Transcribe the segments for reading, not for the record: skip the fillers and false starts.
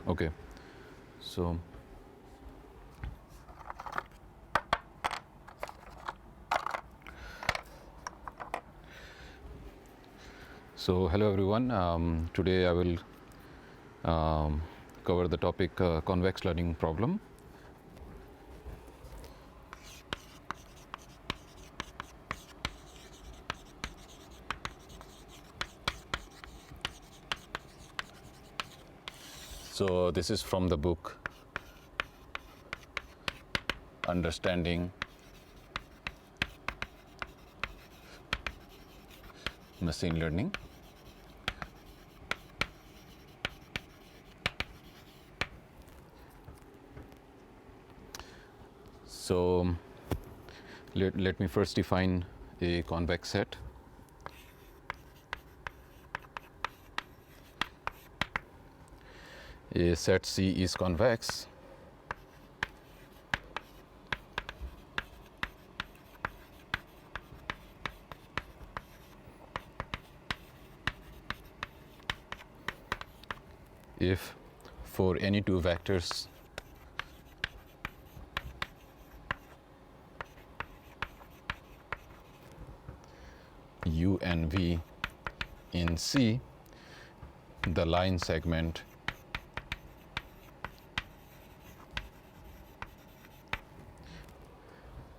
Okay, so hello everyone. Today I will cover the topic convex learning problem. So this is from the book Understanding Machine Learning. So let me first define a convex set. A set C is convex if for any two vectors u and v in C, the line segment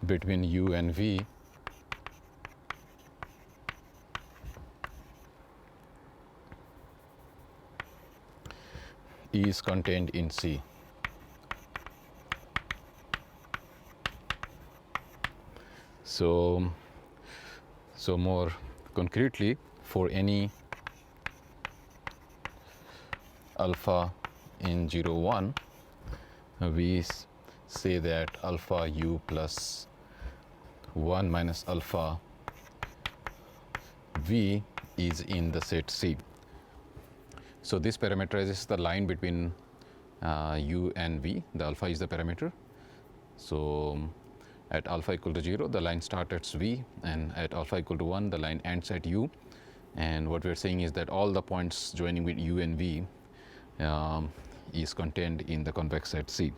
between u and v is contained in C. So more concretely, for any alpha in 0, 1, we say that alpha u plus 1 minus alpha v is in the set C. So this parameterizes the line between u and v. The alpha is the parameter. So at alpha equal to 0, the line starts at v, and at alpha equal to 1, the line ends at u. And what we're saying is that all the points joining with u and v is contained in the convex set C.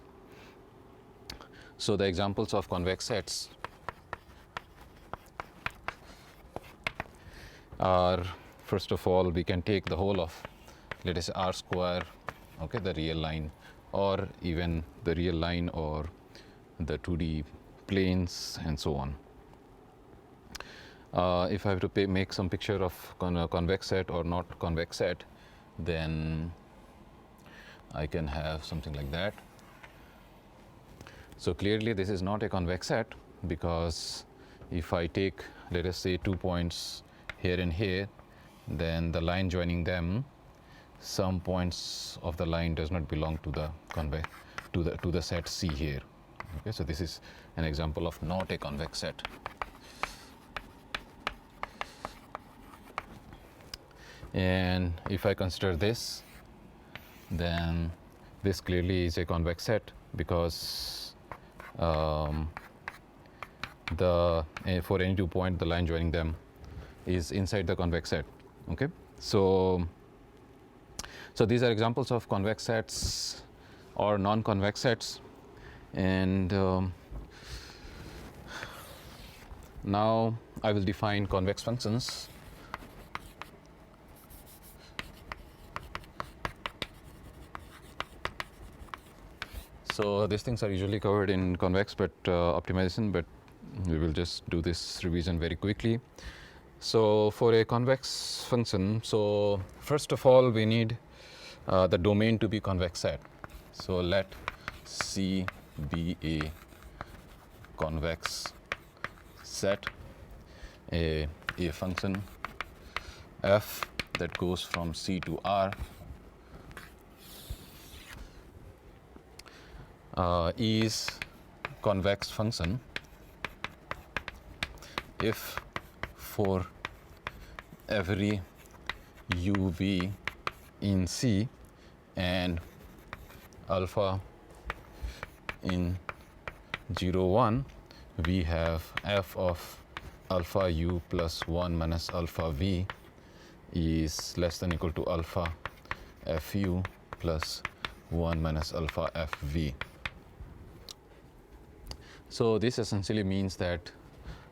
So the examples of convex sets are, first of all, we can take the whole of, let us say, R square, okay, the real line, or even the real line or the 2D planes and so on. If I have to make some picture of convex set or not convex set, then I can have something like that. So clearly this is not a convex set, because if I take, let us say, 2 points here and here, then the line joining them, some points of the line does not belong to the convex to the set C here. Okay, so this is an example of not a convex set. And if I consider this, then this clearly is a convex set, because for any 2 points, the line joining them is inside the convex set. Okay, so these are examples of convex sets or non-convex sets. And now I will define convex functions. So these things are usually covered in convex optimization, but we will just do this revision very quickly. So for a convex function, so first of all we need the domain to be convex set. So let C be a convex set, a function f that goes from C to R is convex function if for every uv in C and alpha in 0, 1, we have f of alpha u plus 1 minus alpha v is less than equal to alpha fu plus 1 minus alpha fv. So this essentially means that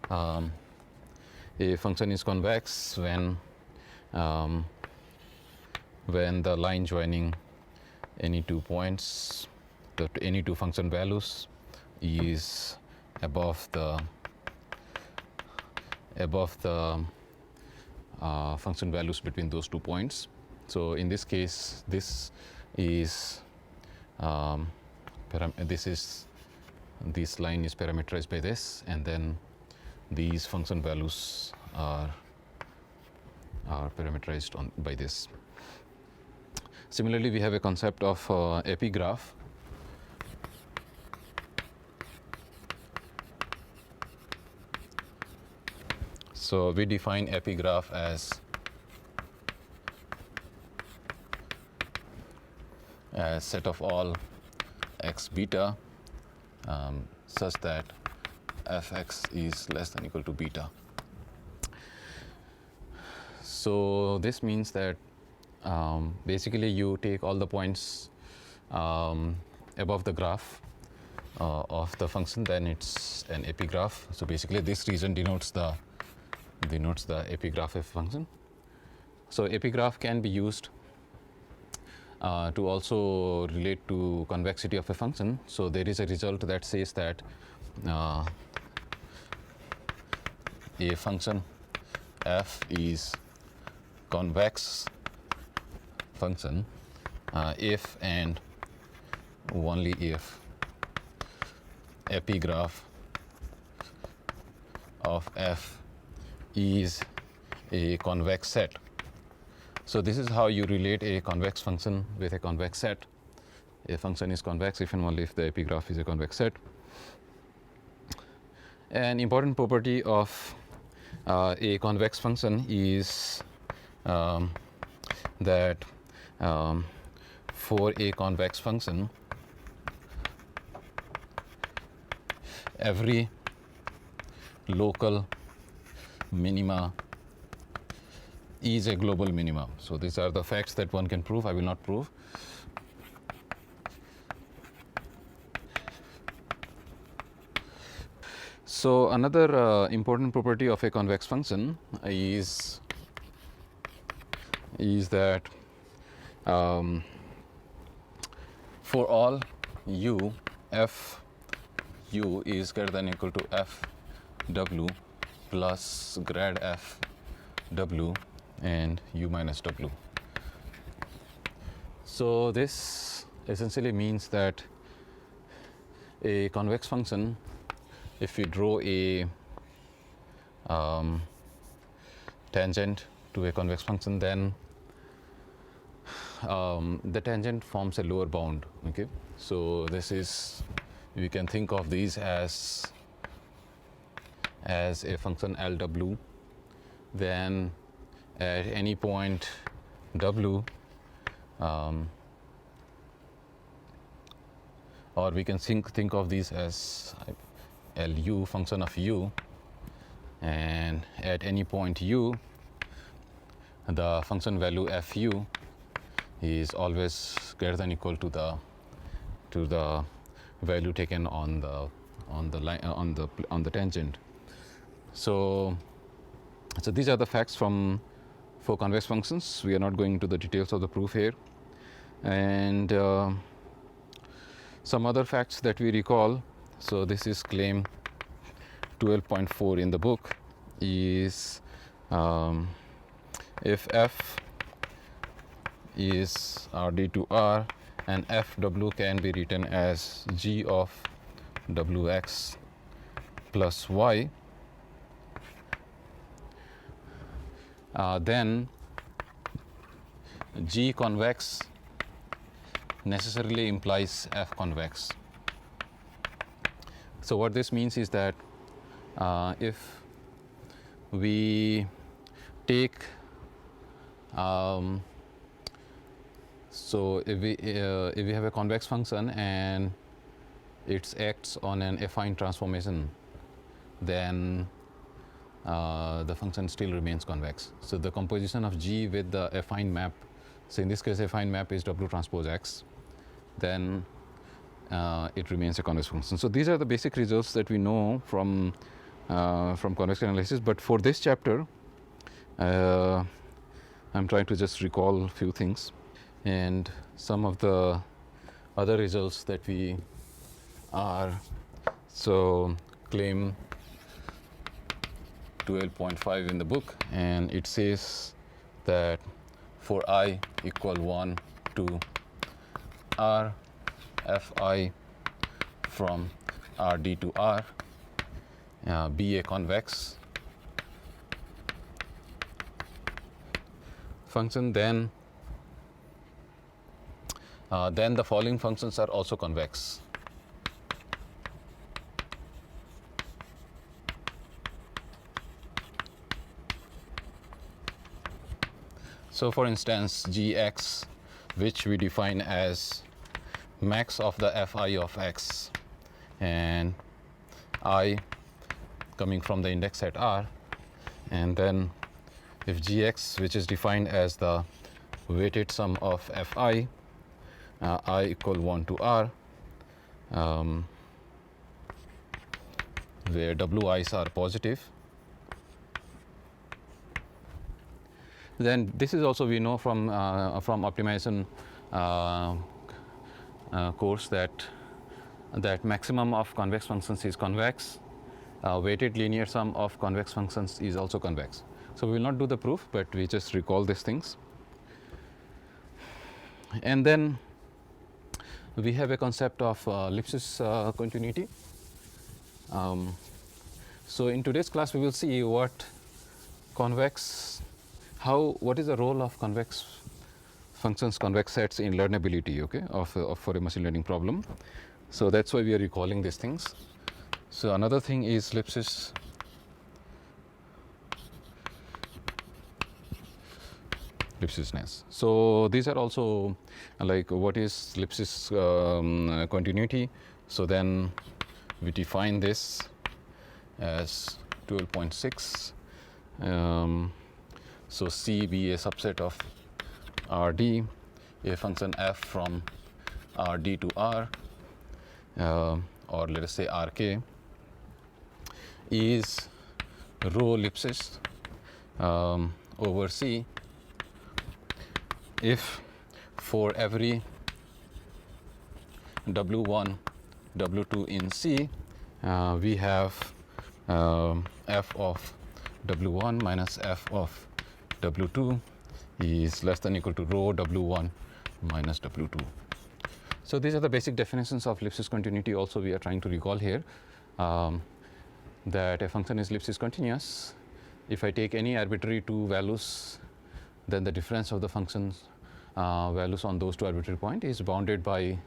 a function is convex when the line joining any 2 points, any 2 function values is above the function values between those 2 points. So in this case, this line is parameterized by this, and then these function values are parameterized by this. Similarly, we have a concept of epigraph. So we define epigraph as set of all x beta such that fx is less than equal to beta. So this means that basically you take all the points above the graph of the function, then it's an epigraph. So basically this region denotes the epigraph of a function. So epigraph can be used to also relate to convexity of a function. So there is a result that says that a function f is convex function if and only if epigraph of f is a convex set. So this is how you relate a convex function with a convex set. A function is convex if and only if the epigraph is a convex set. An important property of a convex function is that for a convex function, every local minima is a global minimum. So these are the facts that one can prove. I will not prove. So another important property of a convex function is that for all u, f u is greater than or equal to f w plus grad f w and u minus w. So this essentially means that a convex function, if we draw a tangent to a convex function, then the tangent forms a lower bound. Okay, so this is, we can think of these as a function Lw, then at any point w, or we can think of these as Lu, function of u, and at any point u, the function value fu is always greater than or equal to the value taken on the line on the tangent. So these are the facts for convex functions. We are not going into the details of the proof here. And some other facts that we recall. So this is claim 12.4 in the book, is if f is Rd to R and Fw can be written as g of Wx plus y, then G convex necessarily implies F convex. So what this means is that if we take so if we have a convex function and it acts on an affine transformation, then the function still remains convex. So the composition of G with the affine map, so in this case affine map is W transpose X, then it remains a convex function. So these are the basic results that we know from convex analysis. But for this chapter, I'm trying to just recall a few things, and some of the other results that we are, so claim 12.5 in the book, and it says that for I equal 1 to R Fi from Rd to R be a convex function, then the following functions are also convex. So for instance, Gx, which we define as max of the Fi of x, and I coming from the index set R, and then if Gx, which is defined as the weighted sum of Fi, I equal 1 to R, where Wi's are positive, then this is also we know from optimization course that maximum of convex functions is convex. Weighted linear sum of convex functions is also convex. So we will not do the proof, but we just recall these things. And then we have a concept of Lipschitz continuity. So in today's class we will see what is the role of convex functions, convex sets in learnability, okay, for a machine learning problem. So that's why we are recalling these things. So another thing is Lipschitzness. So these are also like what is Lipschitz continuity. So then we define this as 12.6. So C be a subset of Rd, a function f from Rd to R, or let us say Rk, is rho Lipschitz over C if for every W1, W2 in C, we have f of W1 minus f of W2 is less than or equal to rho W1 minus W2. So these are the basic definitions of Lipschitz continuity. Also we are trying to recall here that a function is Lipschitz continuous if I take any arbitrary two values, then the difference of the functions values on those two arbitrary points is bounded by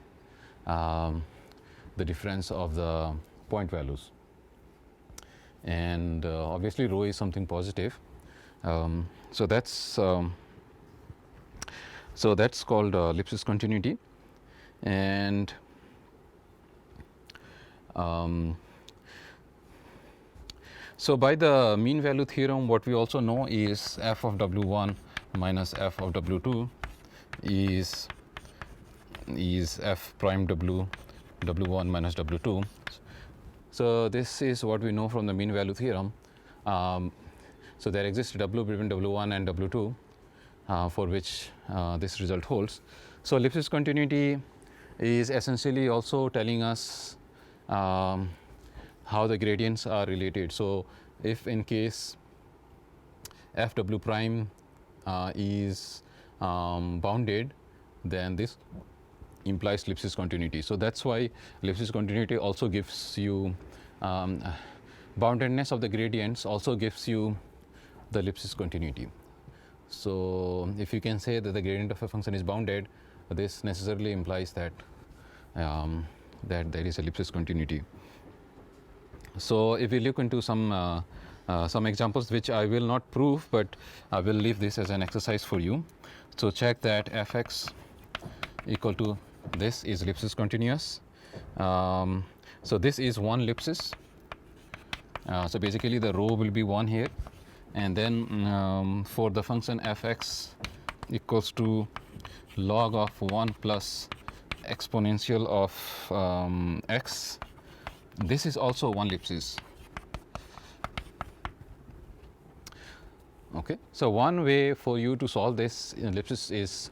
the difference of the point values, and obviously rho is something positive. So that's called Lipschitz continuity. And so by the mean value theorem, what we also know is f of W1 minus f of W2 is f prime W1 minus W2. So this is what we know from the mean value theorem. So there exists W between W1 and W2 for which this result holds. So Lipschitz continuity is essentially also telling us how the gradients are related. So if in case fw prime is bounded, then this implies Lipschitz continuity. So that's why Lipschitz continuity also gives you boundedness of the gradients also gives you the Lipschitz continuity. So if you can say that the gradient of a function is bounded, this necessarily implies that that there is a Lipschitz continuity. So if we look into some examples, which I will not prove, but I will leave this as an exercise for you. So check that fx equal to this is Lipschitz continuous. So this is one Lipschitz. So basically the rho will be 1 here, and then for the function fx equals to log of 1 plus exponential of x, this is also one ellipsis. Okay, so one way for you to solve this ellipsis is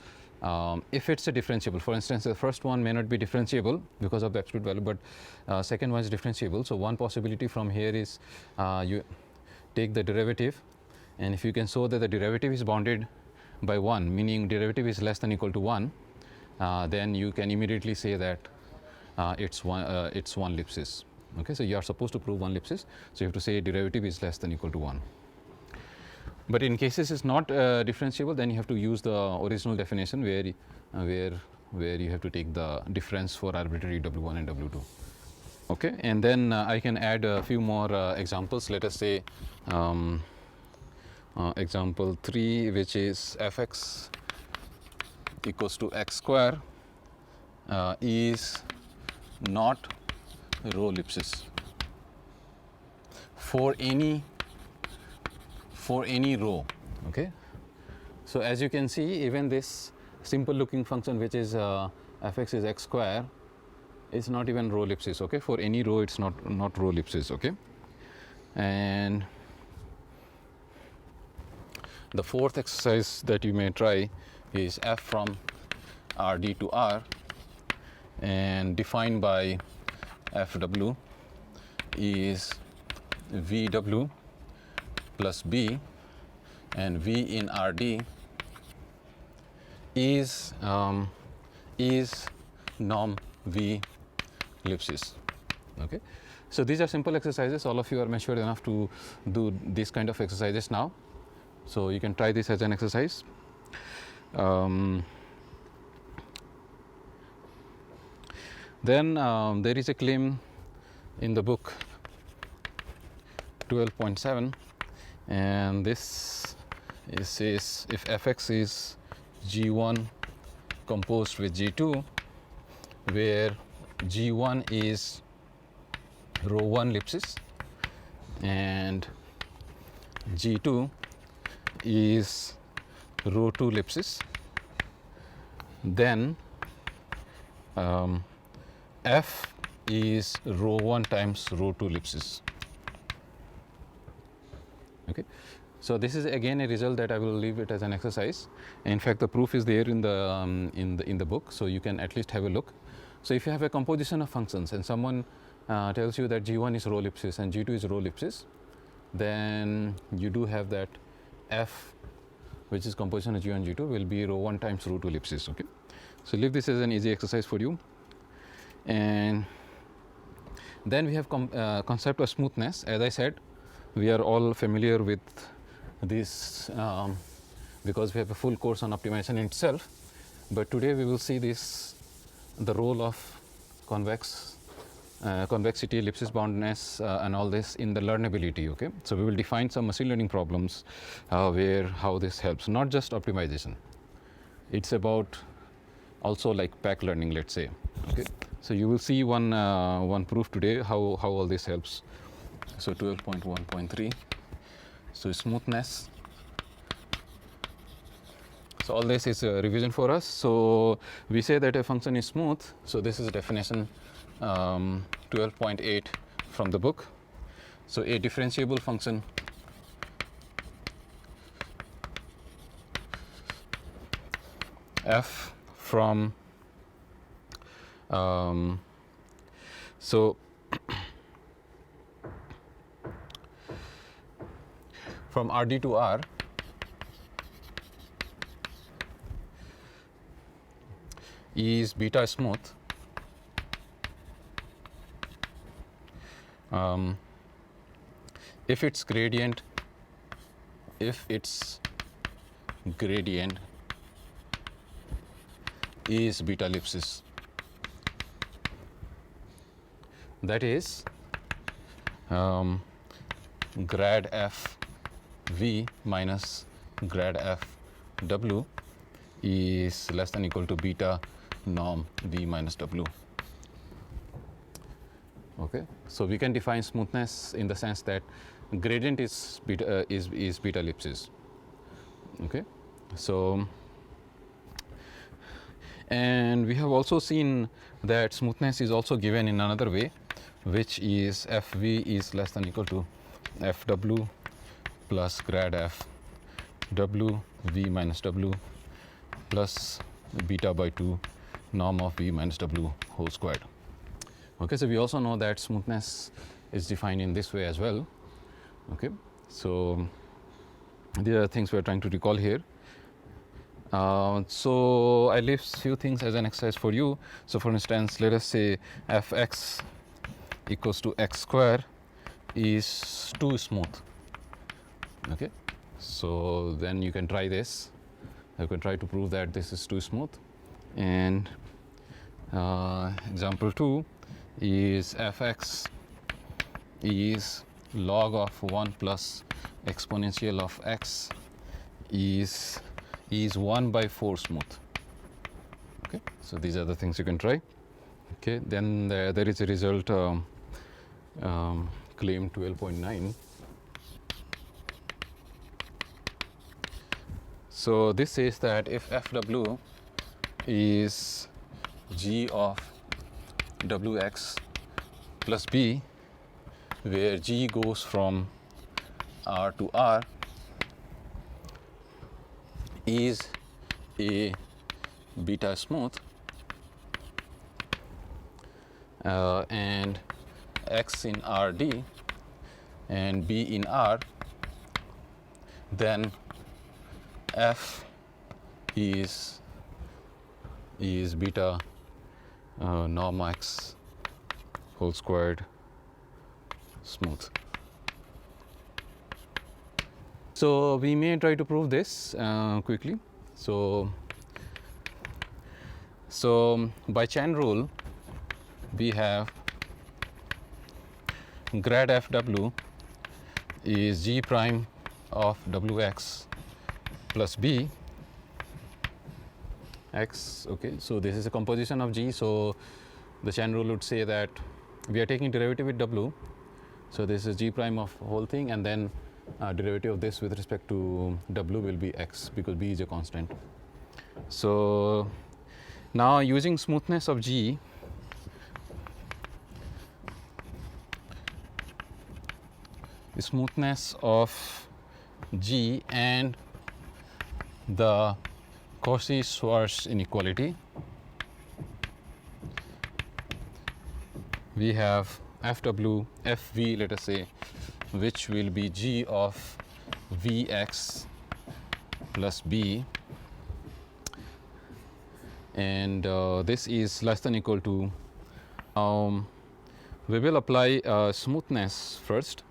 if it's a differentiable. For instance, the first one may not be differentiable because of the absolute value, but second one is differentiable. So one possibility from here is you take the derivative, and if you can show that the derivative is bounded by 1, meaning derivative is less than equal to 1, then you can immediately say that it's one ellipsis. Okay, so you are supposed to prove one ellipsis, so you have to say derivative is less than equal to 1. But in cases it's not differentiable, then you have to use the original definition where you have to take the difference for arbitrary W1 and W2. Okay, and then I can add a few more examples. Let us say example 3, which is fx equals to x square is not row ellipsis for any row. Okay, so as you can see, even this simple looking function, which is fx is x square, is not even row ellipsis. Okay, for any row it's not row ellipsis. Okay, and the fourth exercise that you may try is f from Rd to R, and defined by Fw is Vw plus B, and V in Rd is norm V ellipsis. Okay, so these are simple exercises. All of you are matured enough to do these kind of exercises now, so you can try this as an exercise. Then there is a claim in the book 12.7, and this says if fx is g1 composed with g2, where g1 is row 1 ellipsis and g2 is row 2 ellipsis, then f is row 1 times row 2 ellipsis. Okay, so this is again a result that I will leave it as an exercise. In fact, the proof is there in the book, so you can at least have a look. So if you have a composition of functions and someone tells you that g1 is row ellipsis and g2 is row ellipsis, then you do have that f, which is composition of g1 and g2, will be row 1 times row 2 ellipsis. Okay, so leave this as an easy exercise for you. And then we have concept of smoothness. As I said, we are all familiar with this because we have a full course on optimization in itself, but today we will see the role of convexity, ellipsis boundedness, and all this in the learnability. Okay, so we will define some machine learning problems how this helps, not just optimization. It's about also like pack learning, let's say. Okay, so you will see one proof today how all this helps. So 12.1.3, so smoothness. So all this is a revision for us. So we say that a function is smooth. So this is definition 12.8 from the book. So a differentiable function f from from Rd to R is beta smooth if its gradient is beta ellipsis. That is grad f v minus grad f w is less than equal to beta norm v minus w. Okay, so we can define smoothness in the sense that gradient is beta ellipsis. Okay, so And we have also seen that smoothness is also given in another way, which is Fv is less than equal to Fw plus grad F W V minus W plus beta by 2 norm of V minus W whole squared. Okay, so we also know that smoothness is defined in this way as well. Okay, so these are things we are trying to recall here. So I leave few things as an exercise for you. So for instance, let us say Fx equals to x square is too smooth. Okay, so then you can try this. You can try to prove that this is too smooth. And example 2 is Fx is log of 1 plus exponential of x is 1 by 4 smooth. Okay, so these are the things you can try. Okay, then there is a result claim 12.9. So this says that if Fw is g of Wx plus b, where g goes from R to R, is a beta smooth, and x in Rd and b in R, then F is beta norm x whole squared smooth. So we may try to prove this quickly. So by chain rule, we have grad Fw is g prime of Wx plus b x. Okay, so this is a composition of g. So the chain rule would say that we are taking derivative with w. So this is g prime of whole thing, and then derivative of this with respect to w will be x, because b is a constant. So now using smoothness of g, the smoothness of g and the Cauchy-Schwarz inequality, we have Fw, Fv, let us say, which will be g of Vx plus b, and this is less than equal to, we will apply smoothness first.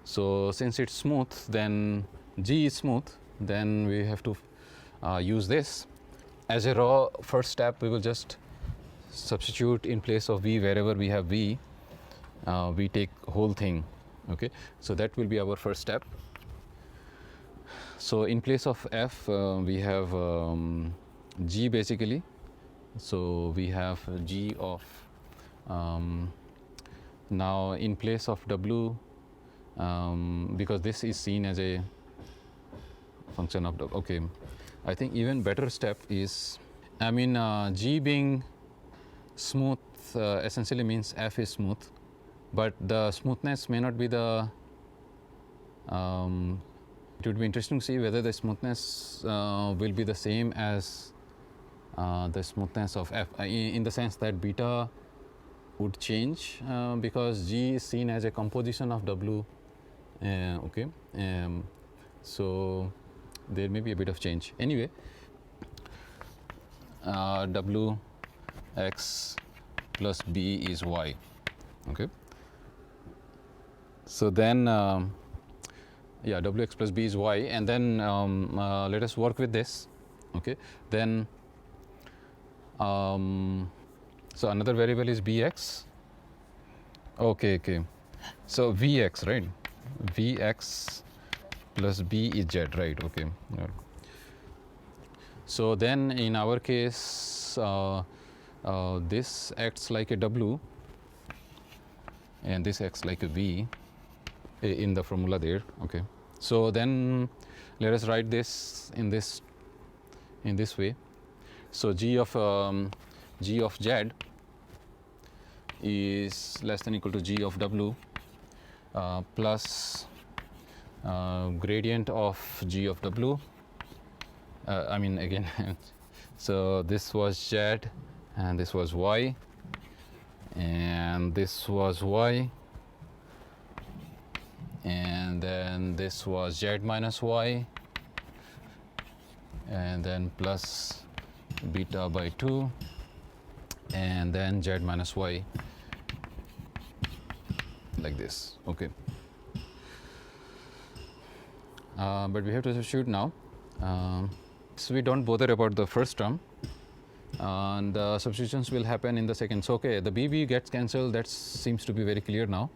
So since it's smooth, then g is smooth, then we have to use this. As a raw first step, we will just substitute in place of v wherever we have v, we take whole thing. Okay, so that will be our first step. So in place of f, we have g basically. So we have g of, now in place of w, because this is seen as a function of w. Okay, I think even better step is, I mean, g being smooth essentially means f is smooth, but the smoothness may not be the, it would be interesting to see whether the smoothness will be the same as the smoothness of f, in the sense that beta would change because g is seen as a composition of w. Okay, so there may be a bit of change. Anyway, w x plus b is y. Okay, so then yeah, wx plus b is y, and then let us work with this. Okay, then so another variable is bx. Okay, so vx, right? Vx plus b is z, right? Okay. So then in our case, this acts like a w and this acts like a v in the formula there. Okay, so then let us write this in this way. So g of z is less than equal to g of w plus gradient of g of w. I mean again, so this was z and this was y and this was y and then this was z minus y and then plus beta by 2 and then z minus y like this. Okay. But we have to substitute now. So we don't bother about the first term, and the substitutions will happen in the second. So okay, the BB gets cancelled. That seems to be very clear now,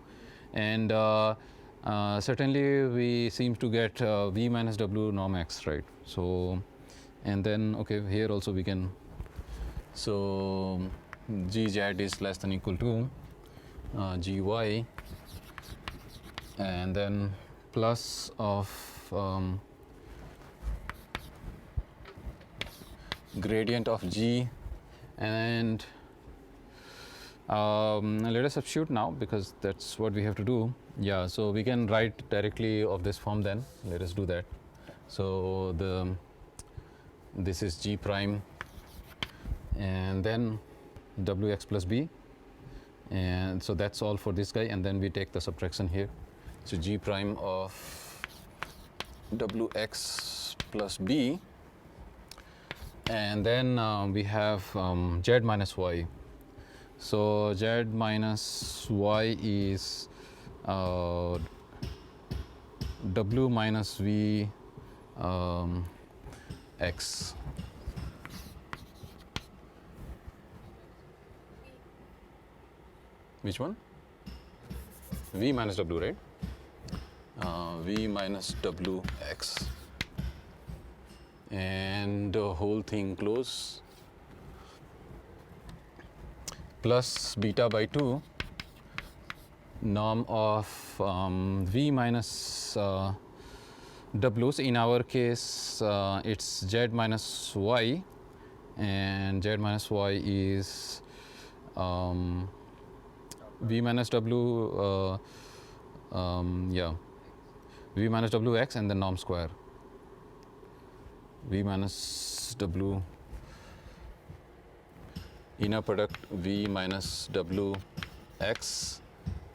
and certainly we seem to get V minus W norm x, right? So, and then okay, here also we can. So GZ is less than equal to GY, and then plus of gradient of G, and let us substitute now because that's what we have to do. Yeah, so we can write directly of this form then. Let us do that. So this is G prime and then Wx plus B, and so that's all for this guy, and then we take the subtraction here. So G prime of Wx plus B, and then we have Z minus Y. So Z minus Y is W minus V X. Which one? V minus W, right? V minus W X. And the whole thing close plus beta by 2 norm of V minus W. So in our case it's Z minus Y, and Z minus Y is V minus W, yeah, V minus W X and then norm square. V minus W inner product V minus W X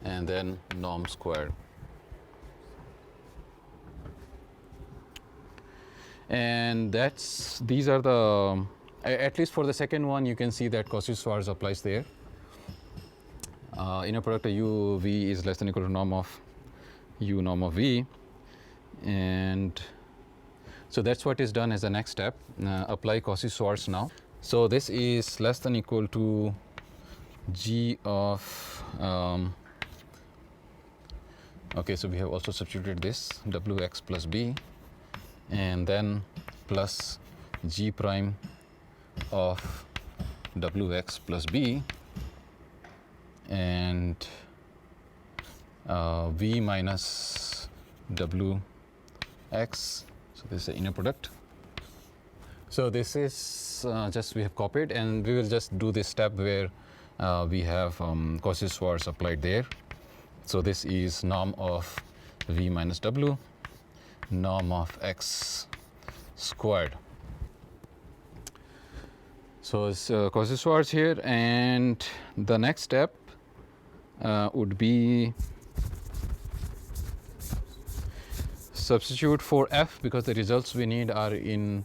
and then norm square. And these are the, at least for the second one, you can see that Cauchy-Schwarz applies there. Inner product of U V is less than or equal to norm of U norm of V, and so that's what is done as the next step. Apply Cauchy-Schwarz now. So this is less than or equal to G of okay, so we have also substituted this Wx plus B, and then plus G prime of Wx plus B and V minus Wx. So this is the inner product. So this is just we have copied, and we will just do this step where we have Cauchy-Schwarz applied there. So this is norm of V minus W, norm of X squared. So it's Cauchy-Schwarz here, and the next step would be substitute for F, because the results we need are in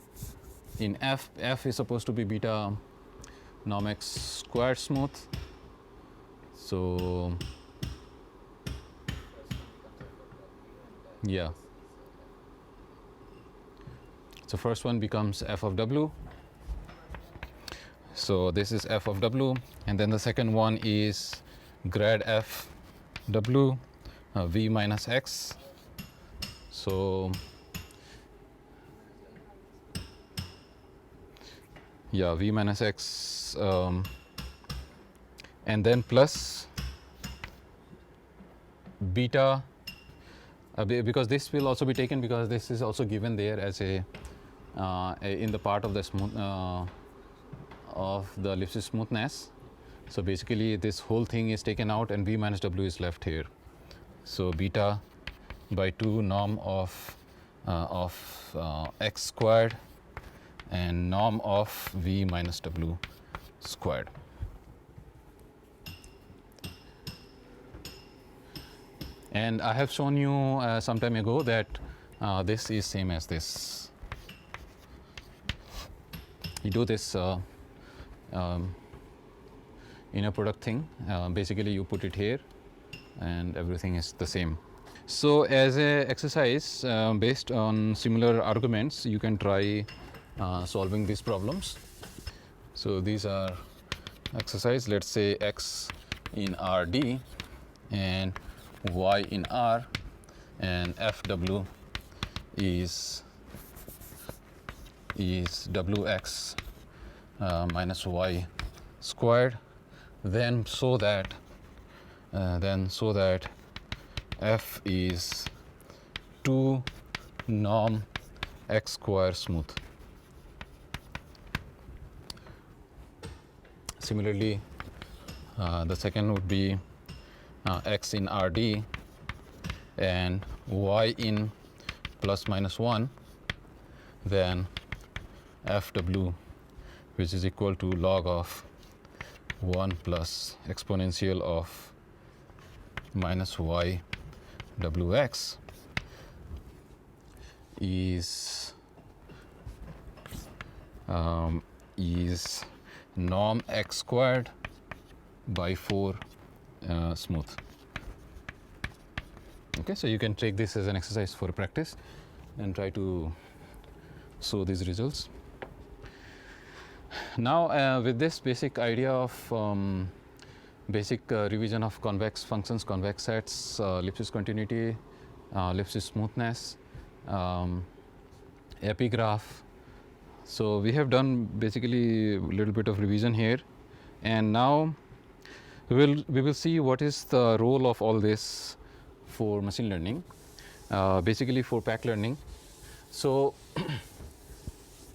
F. F is supposed to be beta norm X squared smooth. So yeah, so first one becomes F of W. So this is F of W, and then the second one is grad F W V minus X. So yeah, V minus X, and then plus beta, because this will also be taken, because this is also given there as a in the part of the smooth of the ellipsis smoothness. So basically this whole thing is taken out and v minus w is left here. So beta by 2 norm of x squared and norm of v minus w squared. And I have shown you some time ago that this is same as this. You do this inner product thing, basically you put it here and everything is the same. So as a exercise based on similar arguments, you can try solving these problems. So these are exercise, let's say x in Rd and y in R, and Fw is Wx minus y squared, then so that F is 2 norm x square smooth. Similarly, the second would be x in Rd and y in plus minus 1, then Fw, which is equal to log of 1 plus exponential of minus y Wx is norm x squared by 4 smooth. Okay, so you can take this as an exercise for practice and try to show these results. Now with this basic idea of basic revision of convex functions, convex sets, ellipsis continuity, ellipsis smoothness, epigraph. So we have done basically a little bit of revision here, and now we will see what is the role of all this for machine learning, basically for pack learning. So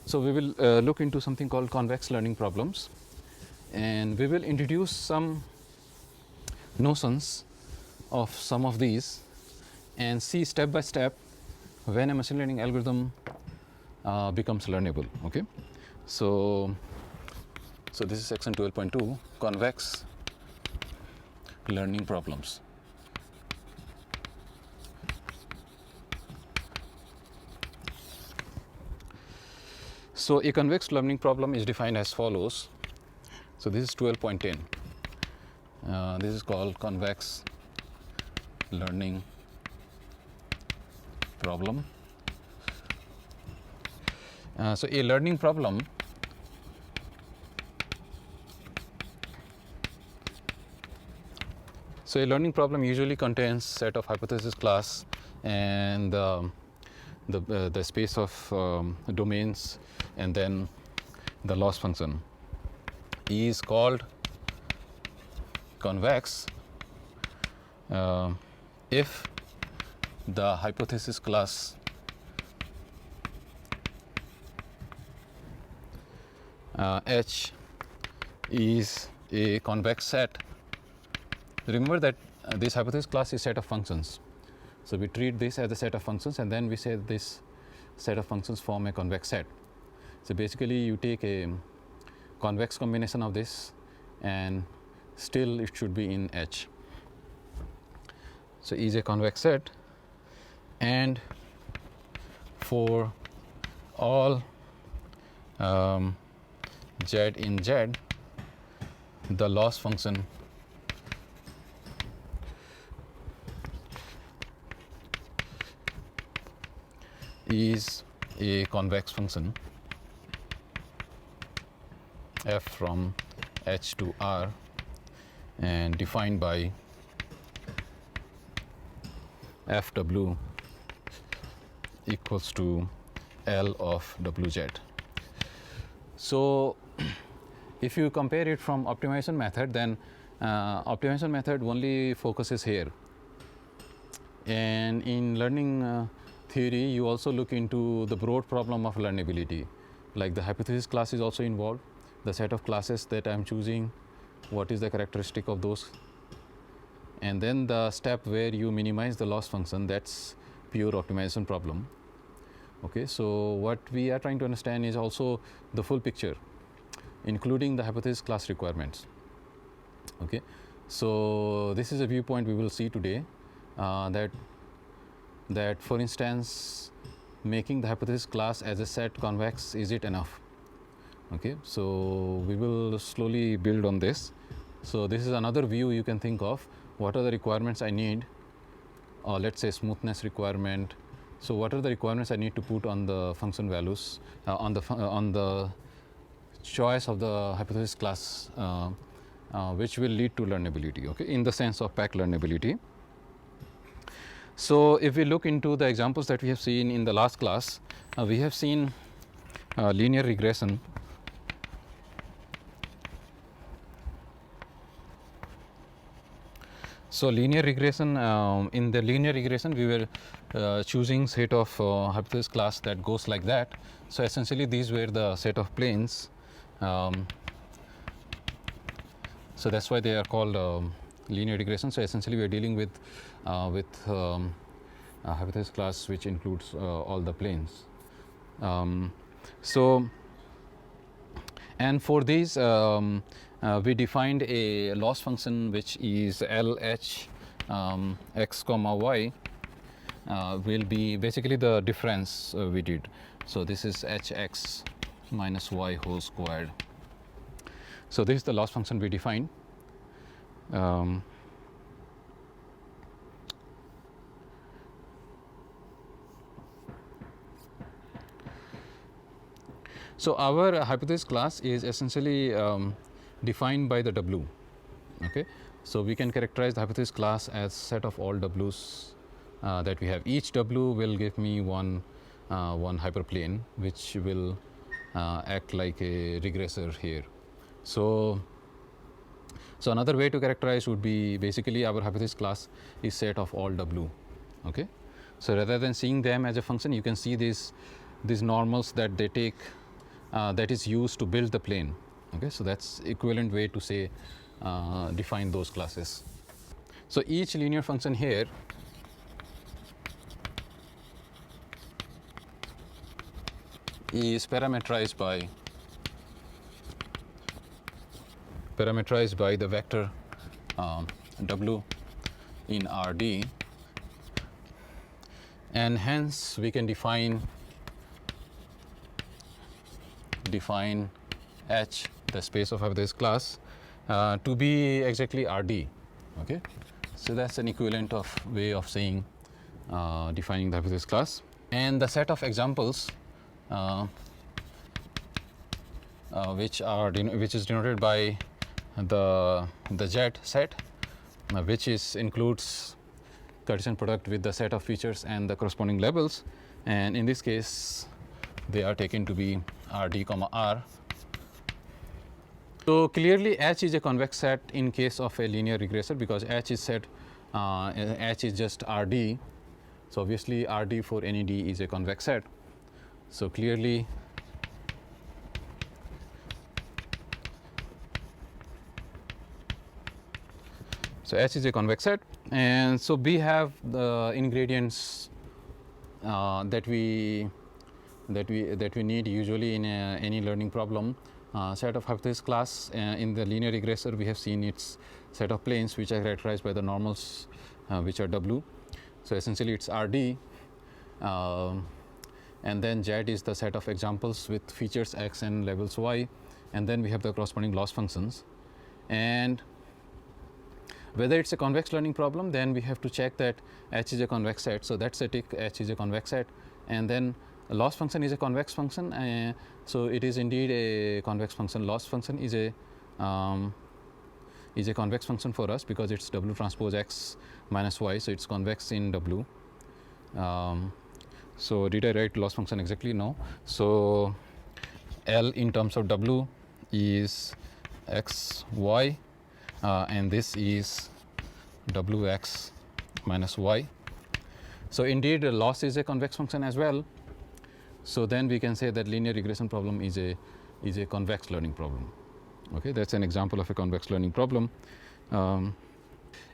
so we will look into something called convex learning problems, and we will introduce some notions of some of these and see step by step when a machine learning algorithm becomes learnable. Okay, so this is section 12.2, convex learning problems. So a convex learning problem is defined as follows. So this is 12.10. This is called convex learning problem. So a learning problem usually contains set of hypothesis class and the space of domains, and then the loss function is called convex if the hypothesis class H is a convex set. Remember that this hypothesis class is set of functions. So we treat this as a set of functions, and then we say this set of functions form a convex set. So basically you take a convex combination of this and still it should be in H. So is a convex set, and for all Z in Z, the loss function is a convex function f from H to R and defined by Fw equals to L of Wz. So if you compare it from optimization method, then optimization method only focuses here, and in learning theory you also look into the broad problem of learnability, like the hypothesis class is also involved, the set of classes that I'm choosing, what is the characteristic of those, and then the step where you minimize the loss function, that's pure optimization problem. Okay, so what we are trying to understand is also the full picture, including the hypothesis class requirements. Okay, so this is a viewpoint we will see today, that for instance, making the hypothesis class as a set convex, is it enough? Okay, so we will slowly build on this. So this is another view you can think of. What are the requirements I need, or let's say smoothness requirement. So what are the requirements I need to put on the function values, on the choice of the hypothesis class, which will lead to learnability, okay, in the sense of packed learnability. So if we look into the examples that we have seen in the last class, we have seen linear regression. So linear regression, in the linear regression we were choosing set of hypothesis class that goes like that. So essentially these were the set of planes, so that's why they are called linear regression. So essentially we are dealing with a hypothesis class which includes all the planes. So and for these we defined a loss function which is LH x comma y, will be basically the difference we did. So this is hx minus y whole squared. So this is the loss function we defined. So our hypothesis class is essentially defined by the W. Okay, so we can characterize the hypothesis class as set of all W's that we have. Each W will give me one hyperplane which will act like a regressor here. So another way to characterize would be basically our hypothesis class is set of all W. Okay, so rather than seeing them as a function, you can see these normals that they take, that is used to build the plane. Okay, so that's equivalent way to say define those classes. So each linear function here is parameterized by the vector W in Rd, and hence we can define H, the space of hypothesis class, to be exactly Rd. Okay, so that's an equivalent of way of saying defining the hypothesis class. And the set of examples which is denoted by the Z set, which includes Cartesian product with the set of features and the corresponding labels, and in this case they are taken to be Rd comma R. So clearly H is a convex set in case of a linear regressor, because H is set H is just Rd. So obviously Rd for any D is a convex set. So clearly H is a convex set, and so we have the ingredients that we need usually in any learning problem. Set of hypothesis class, in the linear regressor we have seen its set of planes which are characterized by the normals which are W. So essentially it's Rd, and then Z is the set of examples with features X and labels Y, and then we have the corresponding loss functions. And whether it's a convex learning problem, then we have to check that H is a convex set. So that's a tick, H is a convex set, and then a loss function is a convex function. So it is indeed a convex function. Loss function is a convex function for us because it's W transpose X minus Y, so it's convex in W. So did I write loss function exactly? No. So L in terms of W is X Y, and this is Wx minus Y. So indeed loss is a convex function as well. So then we can say that linear regression problem is a is a convex learning problem. Okay, that's an example of a convex learning problem.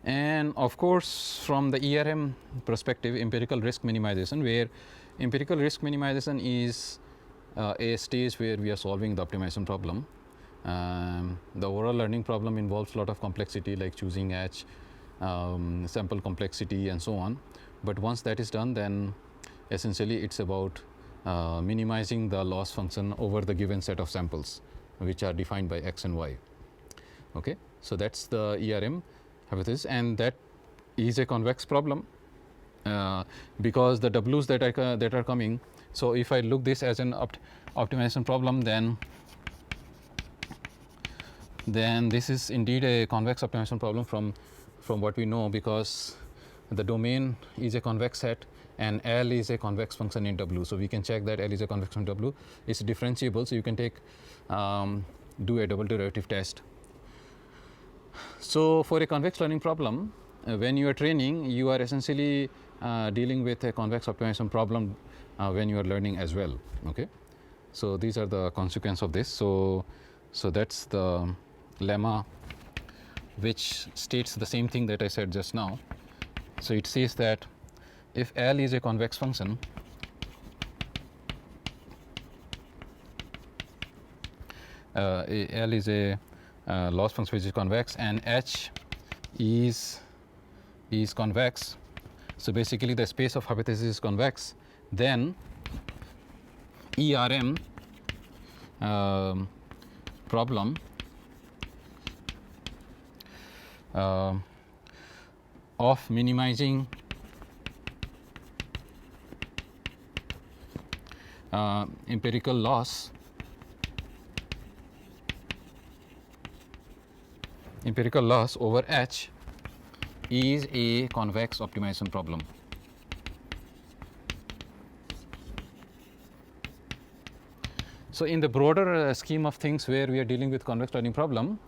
And of course, from the ERM perspective, empirical risk minimization, where empirical risk minimization is a stage where we are solving the optimization problem. The overall learning problem involves a lot of complexity, like choosing H, sample complexity, and so on. But once that is done, then essentially it's about minimizing the loss function over the given set of samples, which are defined by X and Y. Okay, so that's the ERM hypothesis, and that is a convex problem because the W's that are coming. So if I look this as an optimization problem, then this is indeed a convex optimization problem from what we know, because the domain is a convex set and L is a convex function in W. So we can check that L is a convex function in W. It's differentiable, so you can take do a double derivative test. So for a convex learning problem, when you are training, you are essentially dealing with a convex optimization problem when you are learning as well. Okay, so these are the consequences of this. So that's the lemma, which states the same thing that I said just now. So it says that if L is a convex function, L is a loss function which is convex, and H is convex. So basically the space of hypothesis is convex, then ERM problem of minimizing empirical loss over H is a convex optimization problem. So in the broader scheme of things, where we are dealing with convex learning problem,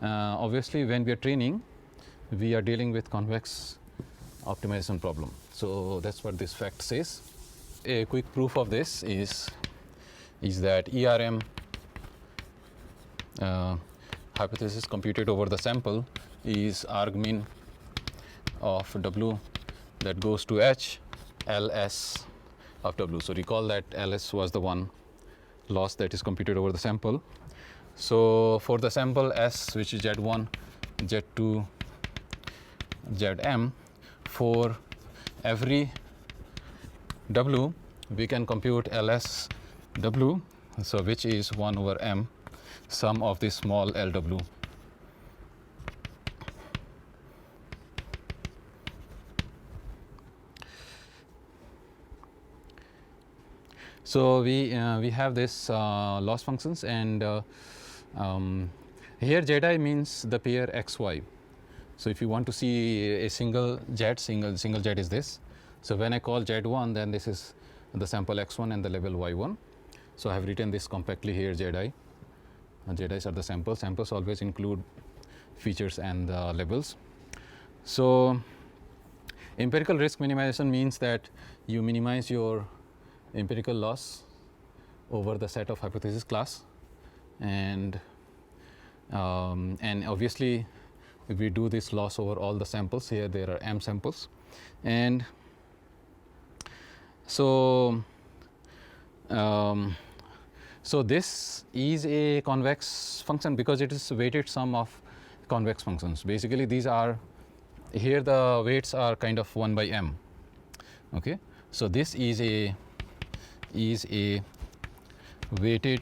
obviously when we are training, we are dealing with convex optimization problem. So that's what this fact says. A quick proof of this is that ERM hypothesis computed over the sample is argmin of W that goes to H, LS of W. So recall that LS was the one loss that is computed over the sample. So for the sample S, which is Z1, Z2, Zm, for every W we can compute LS W, so which is 1 over M sum of this small LW. So we have this loss functions, and here Zi means the pair xy. So if you want to see a single Z is this. So when I call Z1, then this is the sample x1 and the level y1. So I have written this compactly here, Zi. Zi's are the samples. Samples always include features and labels. So empirical risk minimization means that you minimize your empirical loss over the set of hypothesis class, and obviously if we do this loss over all the samples, here there are M samples, and so so this is a convex function because it is weighted sum of convex functions. Basically these are, here the weights are kind of 1 by M. Okay, so this is a weighted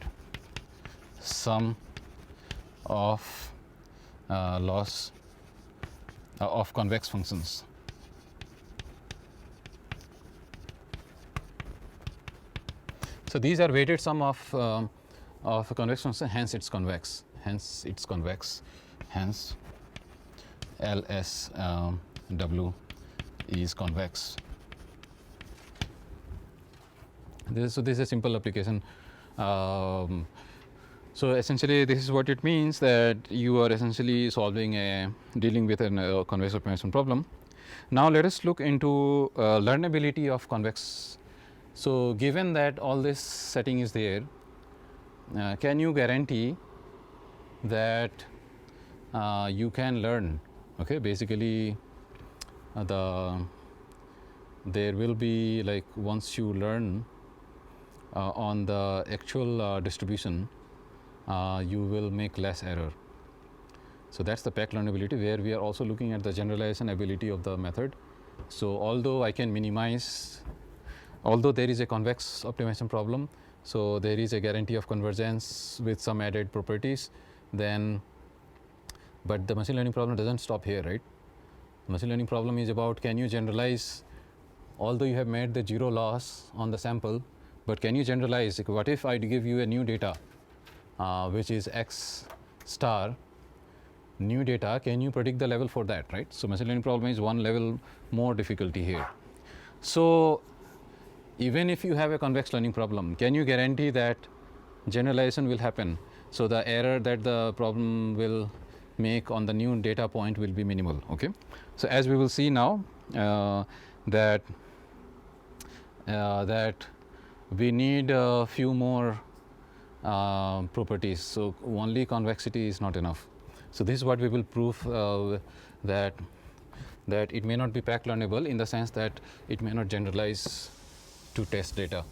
sum of loss of convex functions. So these are weighted sum of convex function, hence it's convex. Hence LS W is convex. So this is a simple application. So essentially this is what it means, that you are essentially dealing with a convex optimization problem. Now let us look into learnability of convex. So given that all this setting is there, can you guarantee that you can learn? Okay, basically there will be, like, once you learn on the actual distribution, you will make less error. So that's the pack learnability, where we are also looking at the generalization ability of the method. So although I can minimize, although there is a convex optimization problem, so there is a guarantee of convergence with some added properties, then, but the machine learning problem doesn't stop here, right? Machine learning problem is about, can you generalize, although you have made the zero loss on the sample, but can you generalize? Like, what if I give you a new data, which is X star, new data, can you predict the level for that, right? So machine learning problem is one level more difficulty here. So even if you have a convex learning problem, can you guarantee that generalization will happen? So the error that the problem will make on the new data point will be minimal. Okay, so as we will see now, that we need a few more properties. So only convexity is not enough. So this is what we will prove, that it may not be pack learnable, in the sense that it may not generalize to test data.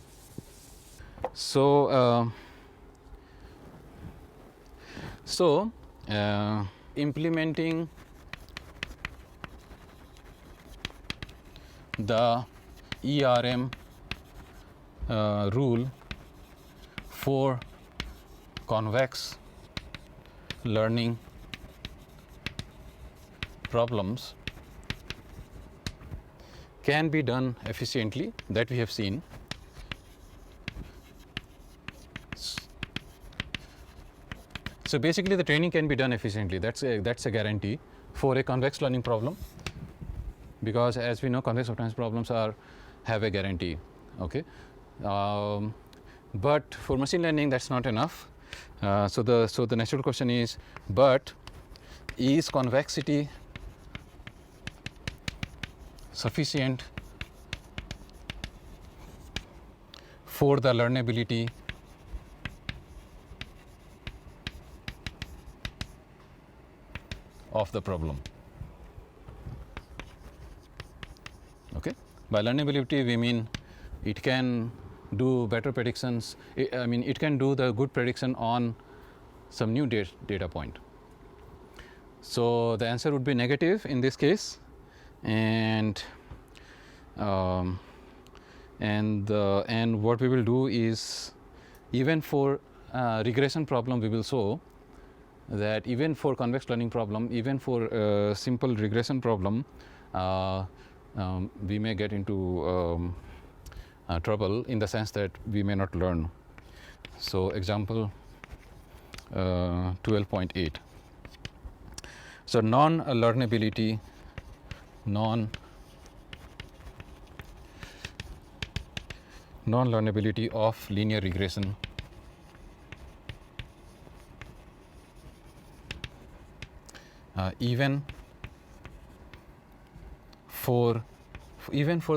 So implementing the ERM rule for convex learning problems can be done efficiently, that we have seen. So basically the training can be done efficiently, that's a guarantee for a convex learning problem, because as we know, convex optimization problems have a guarantee. Okay, but for machine learning that's not enough. So the natural question is, but is convexity sufficient for the learnability of the problem? Okay, by learnability we mean it can do better predictions. I mean, it can do the good prediction on some new data point. So the answer would be negative in this case, and what we will do is, even for regression problem, we will show that even for convex learning problem, even for a simple regression problem, we may get into trouble, in the sense that we may not learn. So example 12.8. So non-learnability of linear regression even for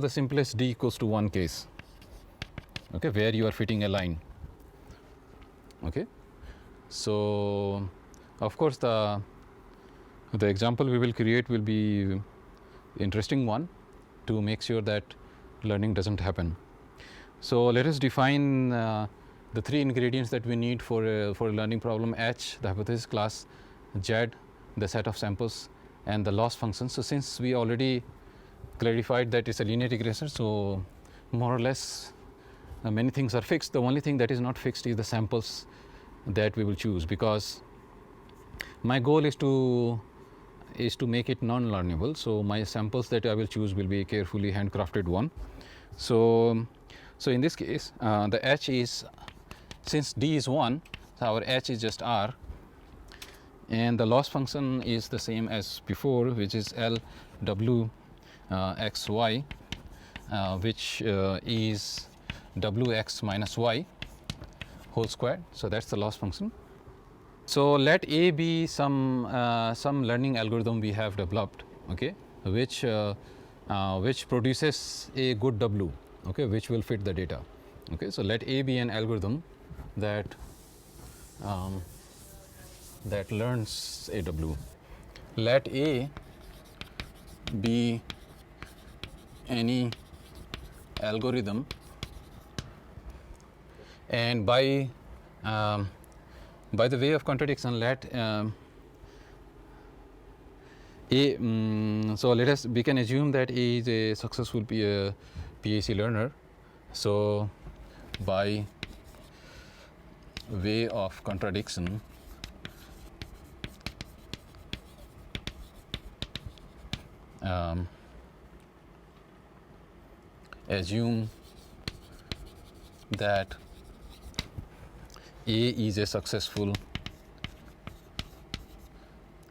the simplest d equals to 1 case, okay, where you are fitting a line. Okay, so of course the example we will create will be interesting one, to make sure that learning doesn't happen. So let us define the three ingredients that we need for a learning problem: H, the hypothesis class; Z, the set of samples; and the loss function. So since we already clarified that it's a linear regression, so more or less many things are fixed. The only thing that is not fixed is the samples that we will choose, because my goal is to make it non-learnable. So my samples that I will choose will be carefully handcrafted one. So in this case, the H is, since D is 1, so our H is just R, and the loss function is the same as before, which is L W X Y, which is W X minus Y whole squared. So that's the loss function. So let A be some learning algorithm we have developed, okay, which produces a good W, okay, which will fit the data. Okay, so let A be an algorithm that um, that learns a W. Let A be any algorithm, and by the way of contradiction, let so we can assume that A is a successful PAC learner. So by way of contradiction, assume that A is a successful,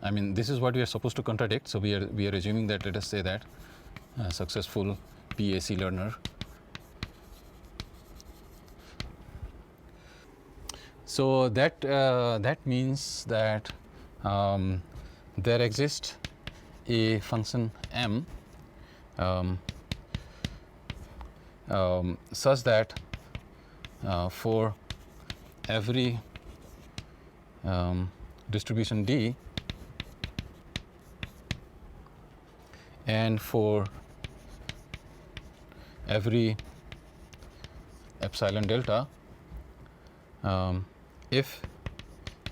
I mean this is what we are supposed to contradict, so we are assuming that, let us say that successful PAC learner. So that means that there exists a function m such that for every distribution D and for every epsilon delta, if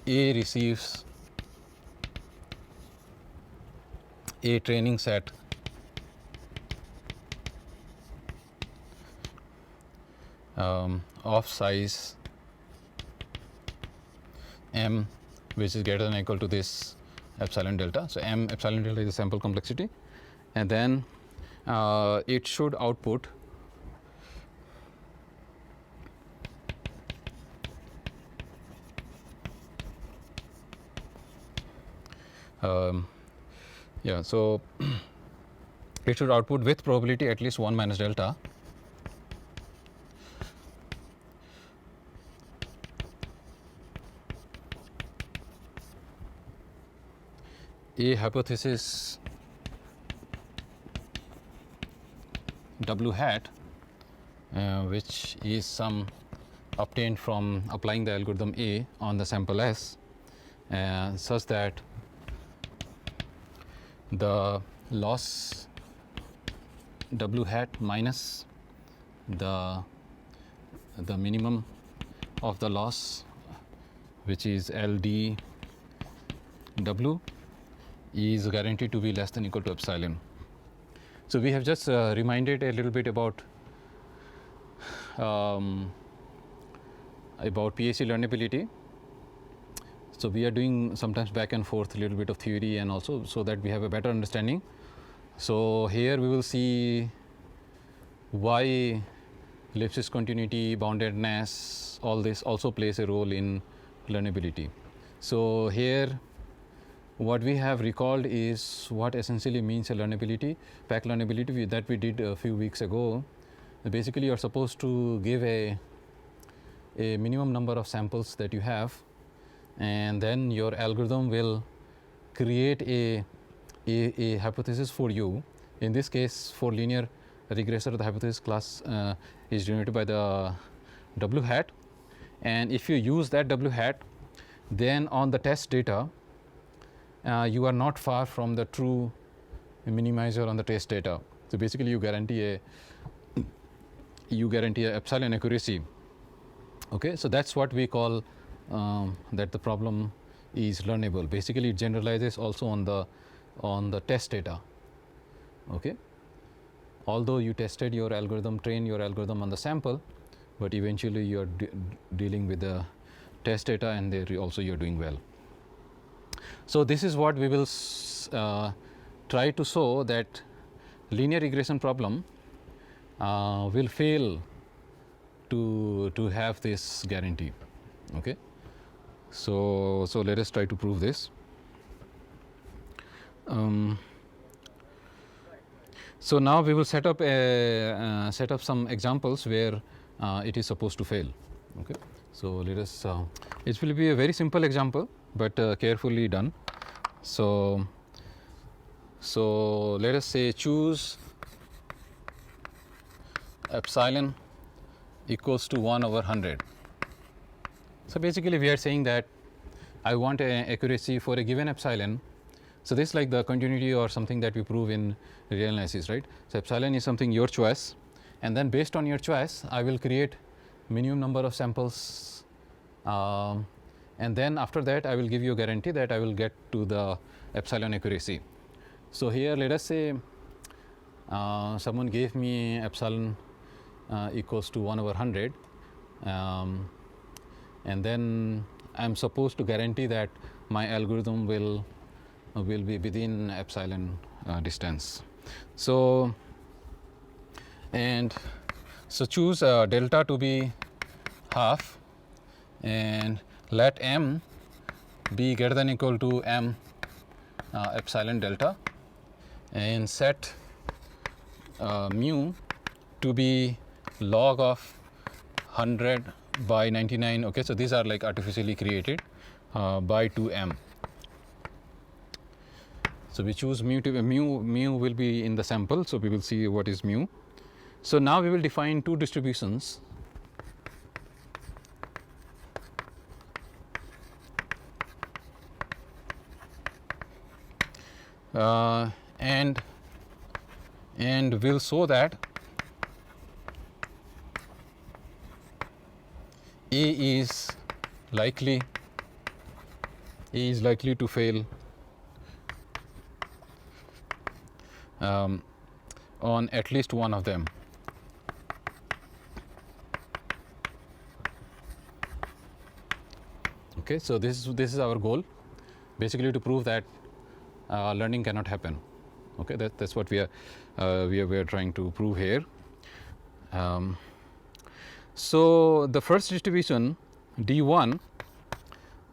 A receives a training set of size m, which is greater than or equal to this epsilon delta. So m epsilon delta is the sample complexity, and then it should output yeah, so it should output with probability at least 1 minus delta a hypothesis W hat, which is some obtained from applying the algorithm A on the sample S, such that the loss W hat minus the minimum of the loss, which is LD W, is guaranteed to be less than or equal to epsilon. So we have just reminded a little bit about PAC learnability. So we are doing sometimes back and forth a little bit of theory, and also so that we have a better understanding. So here we will see why Lipschitz continuity, boundedness, all this also plays a role in learnability. So here what we have recalled is what essentially means a learnability, PAC learnability that we did a few weeks ago. Basically, you are supposed to give a minimum number of samples that you have, and then your algorithm will create a hypothesis for you. In this case, for linear regressor, the hypothesis class is denoted by the W hat, and if you use that W hat, then on the test data you are not far from the true minimizer on the test data. So basically you guarantee a epsilon accuracy. Okay, so that's what we call that the problem is learnable. Basically it generalizes also on the test data. Okay, although you tested your algorithm, train your algorithm on the sample, but eventually you are dealing with the test data, and there also you are doing well. So this is what we will try to show, that linear regression problem will fail to have this guarantee. Okay, so let us try to prove this. So now we will set up some examples where it is supposed to fail. Okay, so let us it will be a very simple example, but carefully done. So let us say choose epsilon equals to 1 over 100. So basically we are saying that I want an accuracy for a given epsilon. So this is like the continuity or something that we prove in real analysis, right? So epsilon is something your choice, and then based on your choice I will create minimum number of samples, and then after that I will give you a guarantee that I will get to the epsilon accuracy. So here let us say someone gave me epsilon equals to 1 over 100, and then I am supposed to guarantee that my algorithm will be within epsilon distance. So choose delta to be half, and let m be greater than equal to m epsilon delta, and set mu to be log of 100 by 99. Okay, so these are like artificially created by 2m. So we choose mu to mu will be in the sample, so we will see what is mu. So now we will define two distributions. And we'll show that A is likely to fail on at least one of them. Okay, so this is our goal, basically to prove that learning cannot happen. Okay, that's what we are trying to prove here. So the first distribution D1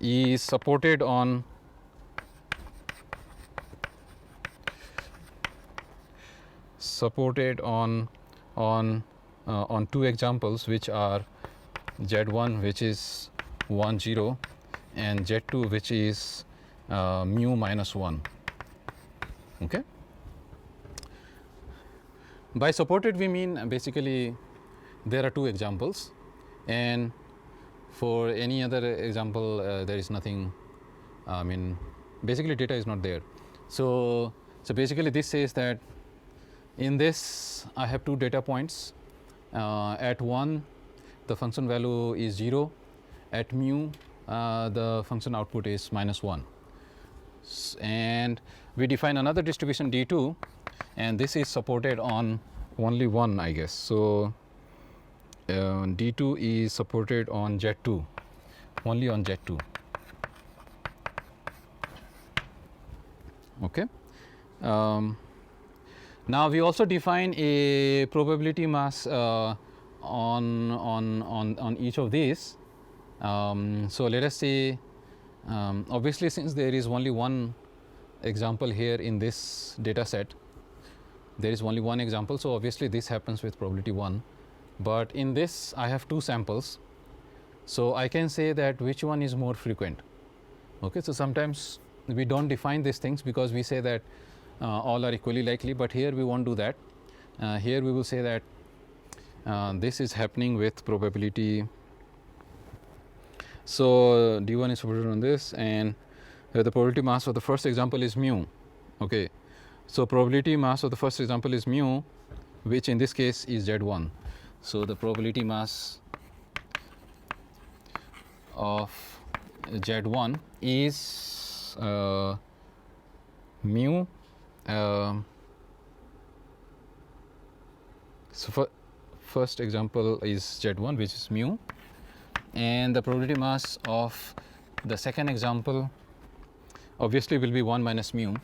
is supported on two examples, which are Z1, which is 1 0, and Z2, which is mu minus 1. Okay. By supported we mean basically there are two examples, and for any other example there is nothing. I mean basically data is not there. So basically this says that in this I have two data points. At 1 the function value is 0, at mu the function output is minus 1, and we define another distribution D2, and this is supported on only 1, I guess. So D2 is supported on Z2, only on Z2. Okay. Now we also define a probability mass on each of these. So let us say, obviously since there is only one example here in this data set, there is only one example, so obviously this happens with probability 1. But in this I have two samples, so I can say that which one is more frequent. Okay, so sometimes we don't define these things because we say that all are equally likely, but here we won't do that. Here we will say that this is happening with probability. So D1 is supported on this, and the probability mass of the first example is mu. Okay, so probability mass of the first example is mu, which in this case is Z1. So the probability mass of Z1 is mu. So first example is Z1, which is mu, and the probability mass of the second example obviously will be 1 minus mu,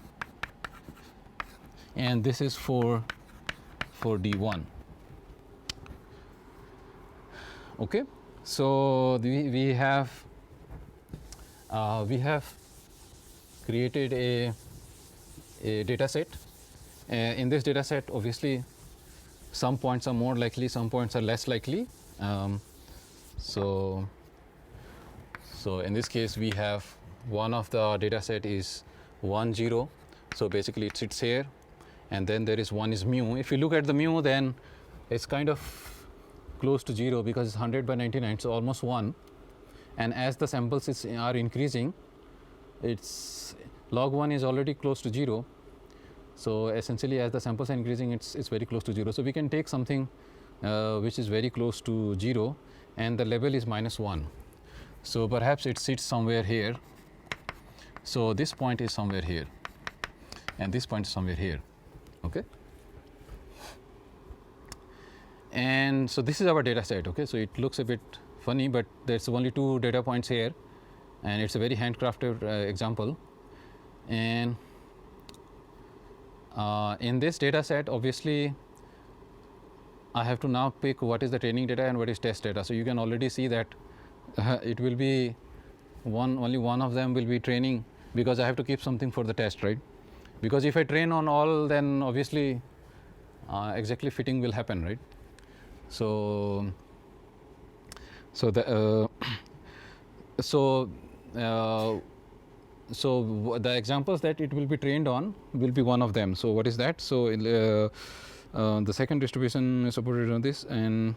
and this is for D1. Okay, so we have created a data set. In this data set, obviously some points are more likely, some points are less likely. So in this case we have one of the data set is 1 0, so basically it sits here, and then there is one is mu. If you look at the mu, then it's kind of close to 0 because it's 100 by 99, so almost 1. and as the samples are increasing, it's log 1 is already close to 0. So essentially, as the samples are increasing, it's very close to 0. So we can take something which is very close to 0, and the level is -1. So perhaps it sits somewhere here. So this point is somewhere here, and this point is somewhere here. Okay. And so this is our data set. Okay. So it looks a bit funny, but there's only 2 data points here, and it's a very handcrafted example. And in this data set, obviously, I have to now pick what is the training data and what is test data. So you can already see that it will be only one of them will be training, because I have to keep something for the test, right? Because if I train on all, then obviously exactly fitting will happen, right? So the the examples that it will be trained on will be one of them. So what is that? So the second distribution is supported on this, and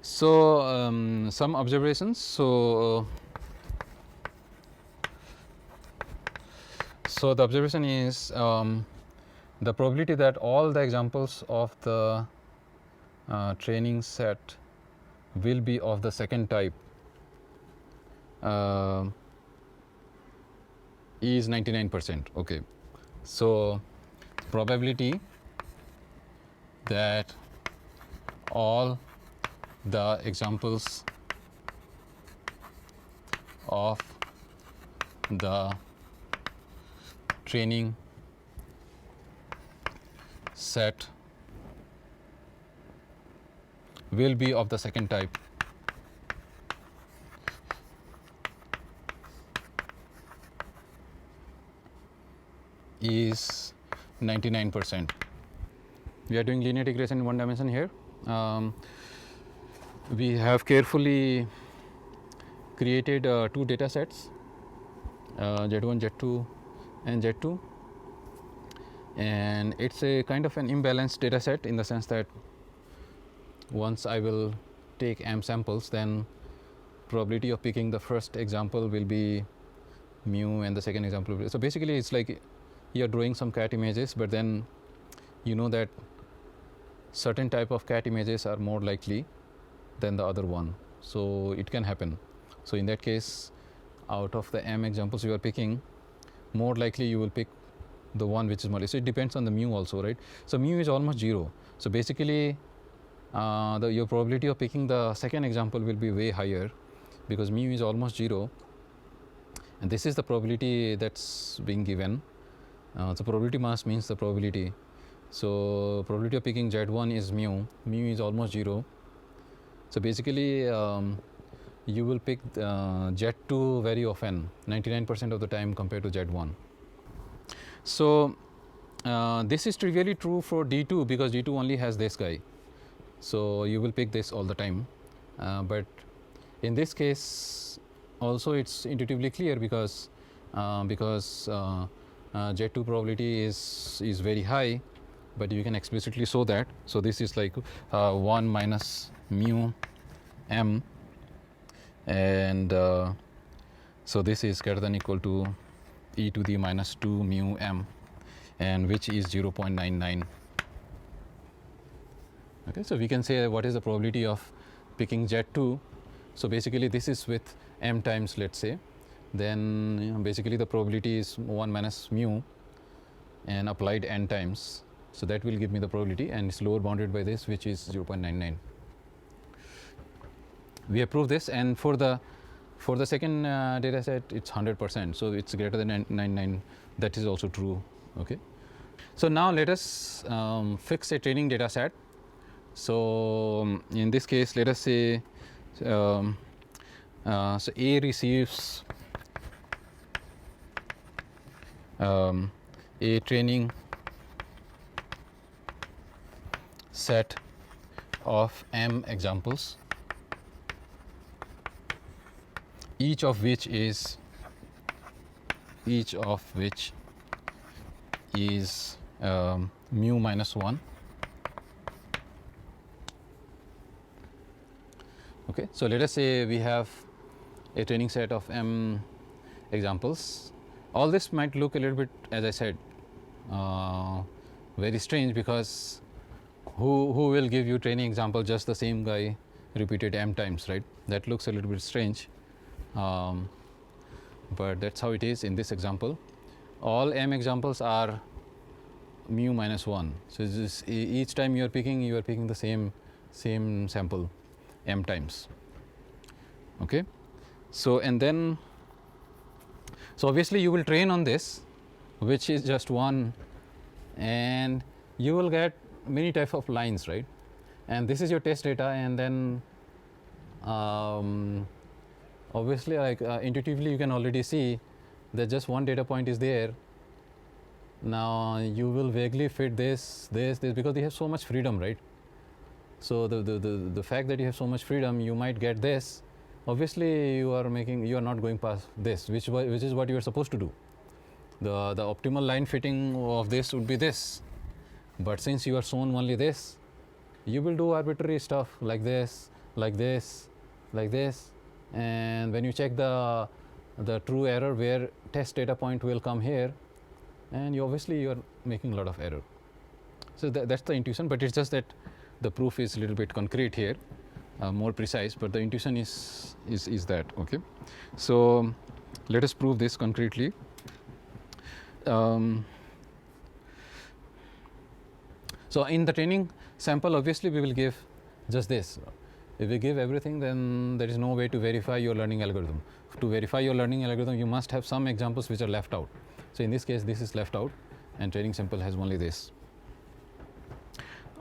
some observations. So the observation is the probability that all the examples of the training set will be of the second type is 99%. Okay. So probability that all the examples of the training set will be of the second type is 99%. We are doing linear regression in one dimension here. We have carefully created 2 data sets, Z1, Z2 and Z2, and it's a kind of an imbalanced data set in the sense that once I will take m samples, then probability of picking the first example will be mu and the second example will be. So basically it's like you are drawing some cat images, but then you know that certain type of cat images are more likely than the other one. So it can happen. So in that case, out of the m examples you are picking, more likely you will pick the one which is more. So it depends on the mu also, right? So mu is almost 0. So basically your probability of picking the second example will be way higher, because mu is almost 0, and this is the probability that's being given. So probability mass means the probability. So probability of picking Z1 is mu is almost 0. So basically you will pick Z2 very often, 99% of the time compared to Z1. So this is trivially true for D2, because D2 only has this guy. So you will pick this all the time. But in this case also it's intuitively clear, because Z2 probability is very high, but you can explicitly show that. So this is like 1 minus mu m, and so this is greater than equal to e to the minus 2 mu m, and which is 0.99. Okay, so we can say what is the probability of picking Z2. So basically this is with m times, let's say, then basically the probability is 1 minus mu and applied n times. So that will give me the probability, and it's lower bounded by this, which is 0.99. We have proved this, and for the second data set it's 100%, so it's greater than 99. That is also true. Okay, so now let us fix a training data set. So in this case, let us say so A receives a training set of m examples, each of which is mu minus 1. Okay, so let us say we have a training set of m examples. All this might look a little bit, as I said, very strange, because who will give you training example just the same guy repeated m times, right? That looks a little bit strange, but that's how it is in this example. All m examples are mu minus 1. So this, each time you are picking the same sample m times. Okay, so and then so obviously you will train on this, which is just 1, and you will get many type of lines, right? And this is your test data, and then obviously, like intuitively you can already see that just one data point is there. Now you will vaguely fit this because you have so much freedom, right? So the fact that you have so much freedom, you might get this. Obviously you are not going past this, which is what you are supposed to do. The optimal line fitting of this would be this, but since you are shown only this, you will do arbitrary stuff like this, like this, like this, and when you check the true error where test data point will come here, and you are making a lot of error. So that's the intuition, but it's just that the proof is a little bit concrete here, more precise, but the intuition is that. Okay, so let us prove this concretely. So in the training sample, obviously we will give just this. If we give everything, then there is no way to verify your learning algorithm. To verify your learning algorithm, you must have some examples which are left out. So in this case, this is left out, and training sample has only this.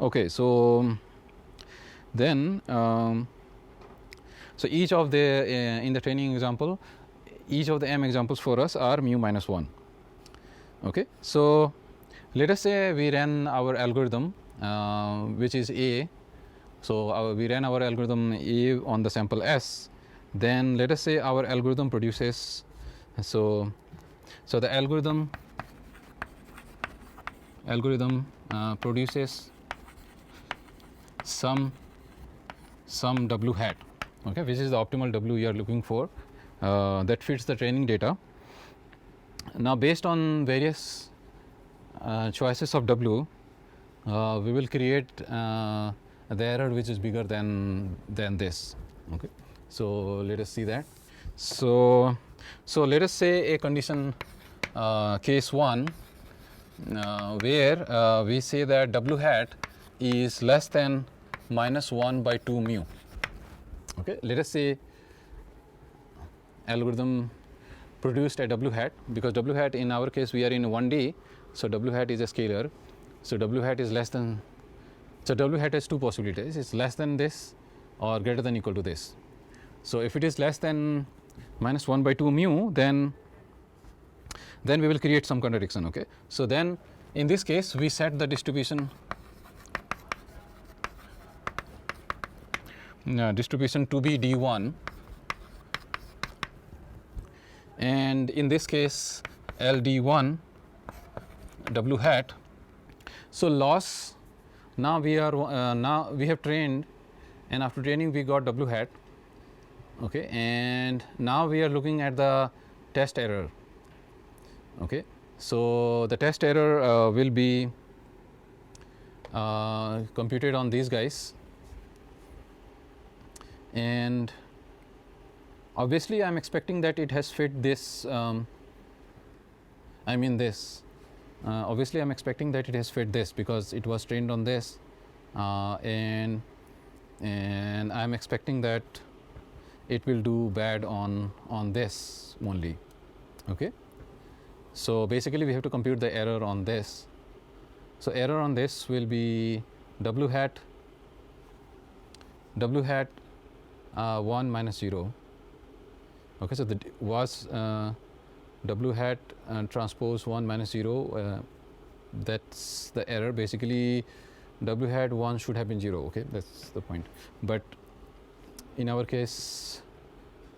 Okay, so then so each of the in the training example, each of the m examples for us are mu minus 1. Okay, so let us say we ran our algorithm, which is A. So we ran our algorithm A on the sample S. Then let us say our algorithm produces, so the algorithm produces some W hat, okay, which is the optimal W you are looking for, that fits the training data. Now based on various choices of W, we will create the error which is bigger than this. Okay, so let us see that. So let us say a condition case 1 where we say that W hat is less than minus 1 by 2 mu. Okay, let us say algorithm produced a W hat, because W hat in our case we are in 1D, so W hat is a scalar. So W hat is less than, so W hat has two possibilities: it's less than this or greater than equal to this. So if it is less than minus 1 by 2 mu, then we will create some contradiction. Okay, so then in this case we set the distribution to be D1, and in this case LD1 W hat. So loss, now we have trained, and after training we got W hat. Okay, and now we are looking at the test error. Okay, so the test error will be computed on these guys, and obviously I'm expecting that it has fit this, obviously I'm expecting that it has fit this because it was trained on this, and I'm expecting that it will do bad on this only. Okay, so basically we have to compute the error on this. So error on this will be W hat 1 minus 0. Okay, so was W hat transpose 1 minus 0, that's the error. Basically W hat 1 should have been 0. Okay, that's the point, but in our case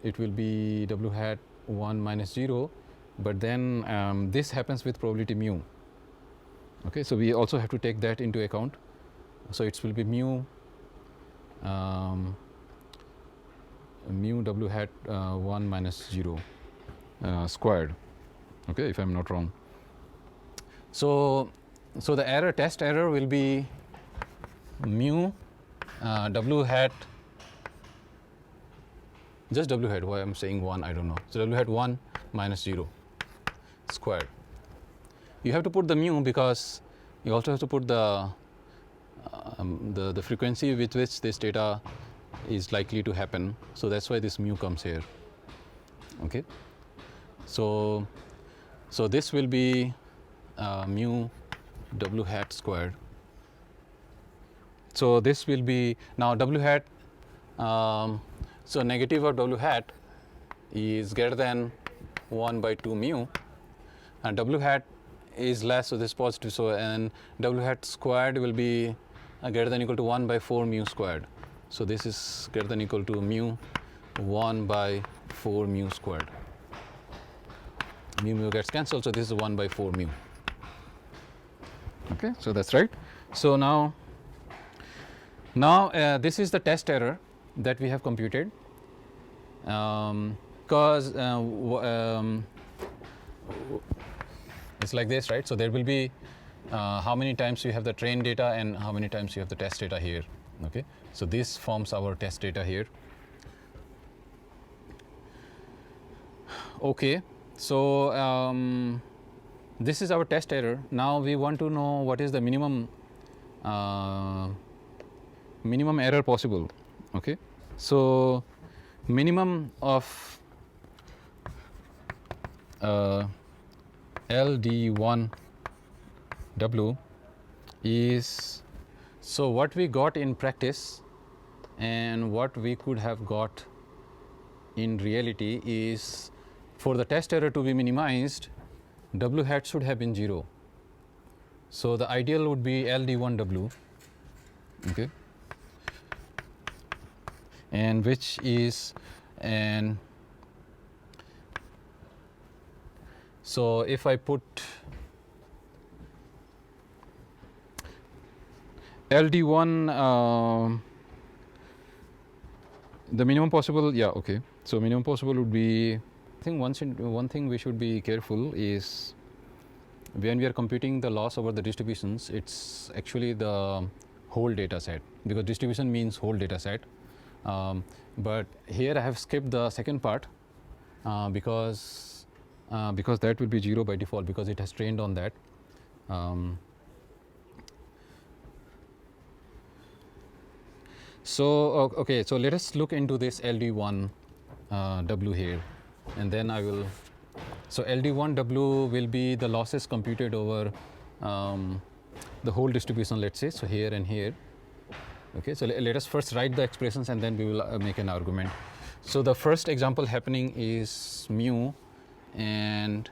it will be W hat 1 minus 0, but then this happens with probability mu. Okay, so we also have to take that into account. So it will be mu mu w hat 1 minus 0 squared, okay, if I'm not wrong. So the error, test error will be mu w hat, just w hat, why I'm saying 1 I don't know. So w hat 1 minus 0 squared. You have to put the mu because you also have to put the frequency with which this data is likely to happen. So that's why this mu comes here. Okay. So this will be mu w hat squared. So this will be now w hat. So negative of w hat is greater than 1 by 2 mu, and w hat is less, so this is positive. So and w hat squared will be greater than equal to 1 by 4 mu squared. So this is greater than equal to mu 1 by 4 mu squared. Mu gets cancelled, so this is 1 by 4 mu. Okay, so that's right. So now this is the test error that we have computed, because it's like this, right? So there will be how many times you have the train data and how many times you have the test data here. Okay, so this forms our test data here. Okay, so this is our test error. Now we want to know what is the minimum error possible. Okay, so minimum of LD1W is, so what we got in practice and what we could have got in reality is, for the test error to be minimized, W hat should have been 0. So the ideal would be LD1W, okay, and which is, and so if I put LD1, the minimum possible, yeah, okay. So minimum possible would be, I think one thing we should be careful is when we are computing the loss over the distributions, it's actually the whole data set, because distribution means whole data set. But here I have skipped the second part because that will be 0 by default, because it has trained on that. So okay, so let us look into this LD1 W here, and then I will. So LD1W will be the losses computed over the whole distribution, let's say, so here and here. Okay, so let us first write the expressions and then we will make an argument. So the first example happening is mu and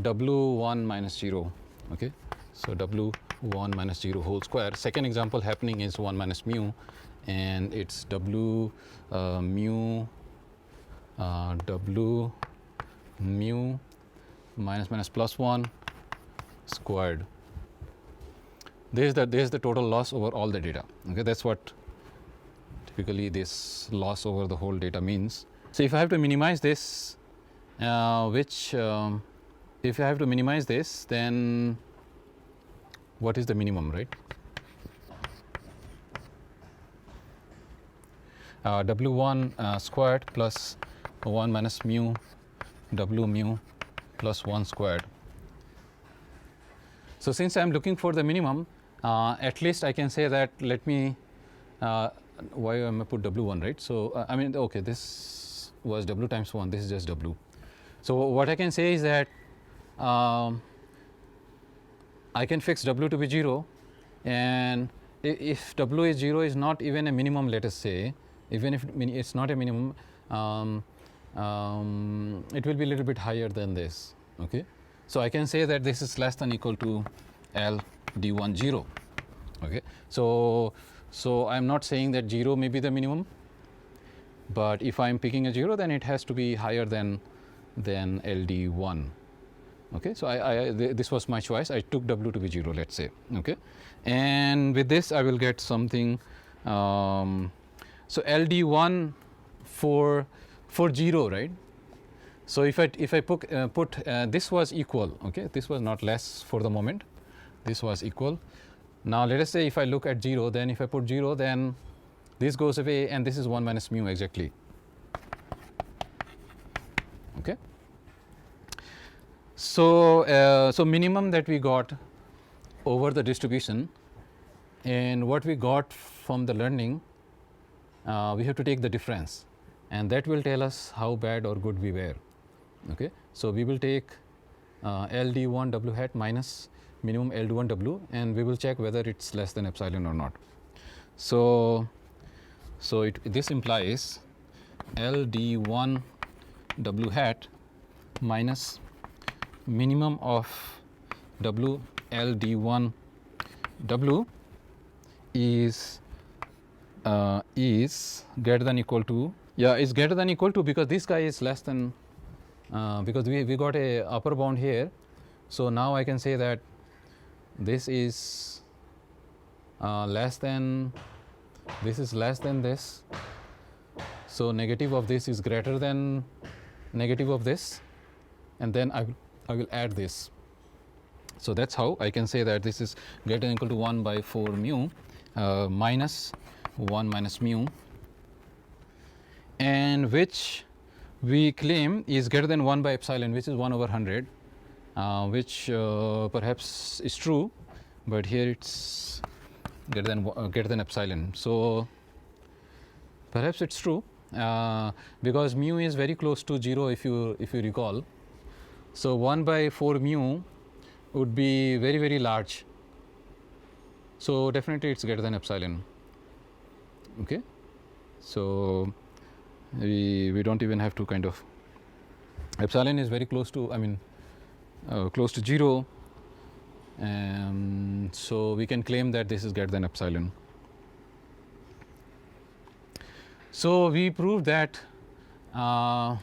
W1 minus 0. Okay, so W1 minus 0 whole square. Second example happening is 1 minus mu, and it's W mu W mu minus plus 1 squared. This is the total loss over all the data. Okay, that's what typically this loss over the whole data means. So if I have to minimize this, if I have to minimize this, then what is the minimum, right? W1 squared plus 1 minus mu W mu plus 1 squared. So since I am looking for the minimum, at least I can say that, let me, why am I put W1, right? So I mean, okay, this was W times 1, this is just W. So what I can say is that I can fix W to be 0, and if W is 0 is not even a minimum, let us say, even if it's not a minimum, it will be a little bit higher than this. Okay, so I can say that this is less than equal to LD1 0. Okay, so I'm not saying that 0 may be the minimum, but if I'm picking a 0, then it has to be higher than LD1. Okay, so this was my choice. I took W to be 0, let's say. Okay, and with this I will get something. So LD1 for 0, right? So if I put this was equal, okay, this was not less for the moment, this was equal. Now let us say if I look at 0, then if I put 0, then this goes away, and this is 1 minus mu exactly. Okay. So so minimum that we got over the distribution, and what we got from the learning, we have to take the difference, and that will tell us how bad or good we were. Okay. So we will take LD1 W hat minus minimum L21 W, and we will check whether it's less than epsilon or not. So this implies LD1 W hat minus minimum of W LD1 W is greater than equal to, yeah, is greater than equal to, because this guy is less than, because we got a upper bound here. So now I can say that this is less than, this is less than this. So negative of this is greater than negative of this, and then I will add this. So that's how I can say that this is greater than equal to 1 by 4 mu minus 1 minus mu, and which we claim is greater than 1 by epsilon, which is 1 over 100, which perhaps is true, but here it's greater than epsilon. So perhaps it's true, because mu is very close to 0 if you recall. So 1 by 4 mu would be very, very large. So definitely it's greater than epsilon. Okay. So we don't even have to kind of, epsilon is very close to, I mean close to 0, so we can claim that this is greater than epsilon. So we proved that our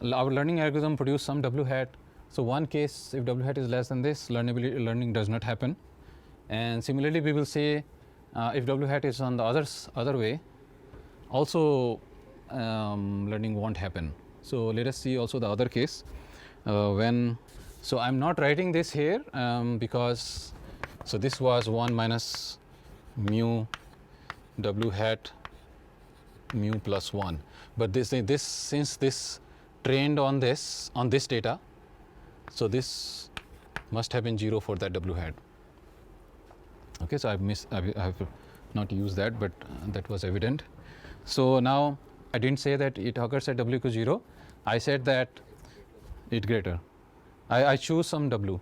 learning algorithm produced some W hat. So one case, if W hat is less than this, learning does not happen, and similarly we will say if W hat is on the other way, also learning won't happen. So let us see also the other case, when, so I'm not writing this here, because, so this was 1 minus mu W hat mu plus 1, but this since this trained on this data, so this must have been 0 for that W hat. Okay, so I have not used that, but that was evident. So now I didn't say that it occurs at W equals 0. I said that it greater. I choose some W.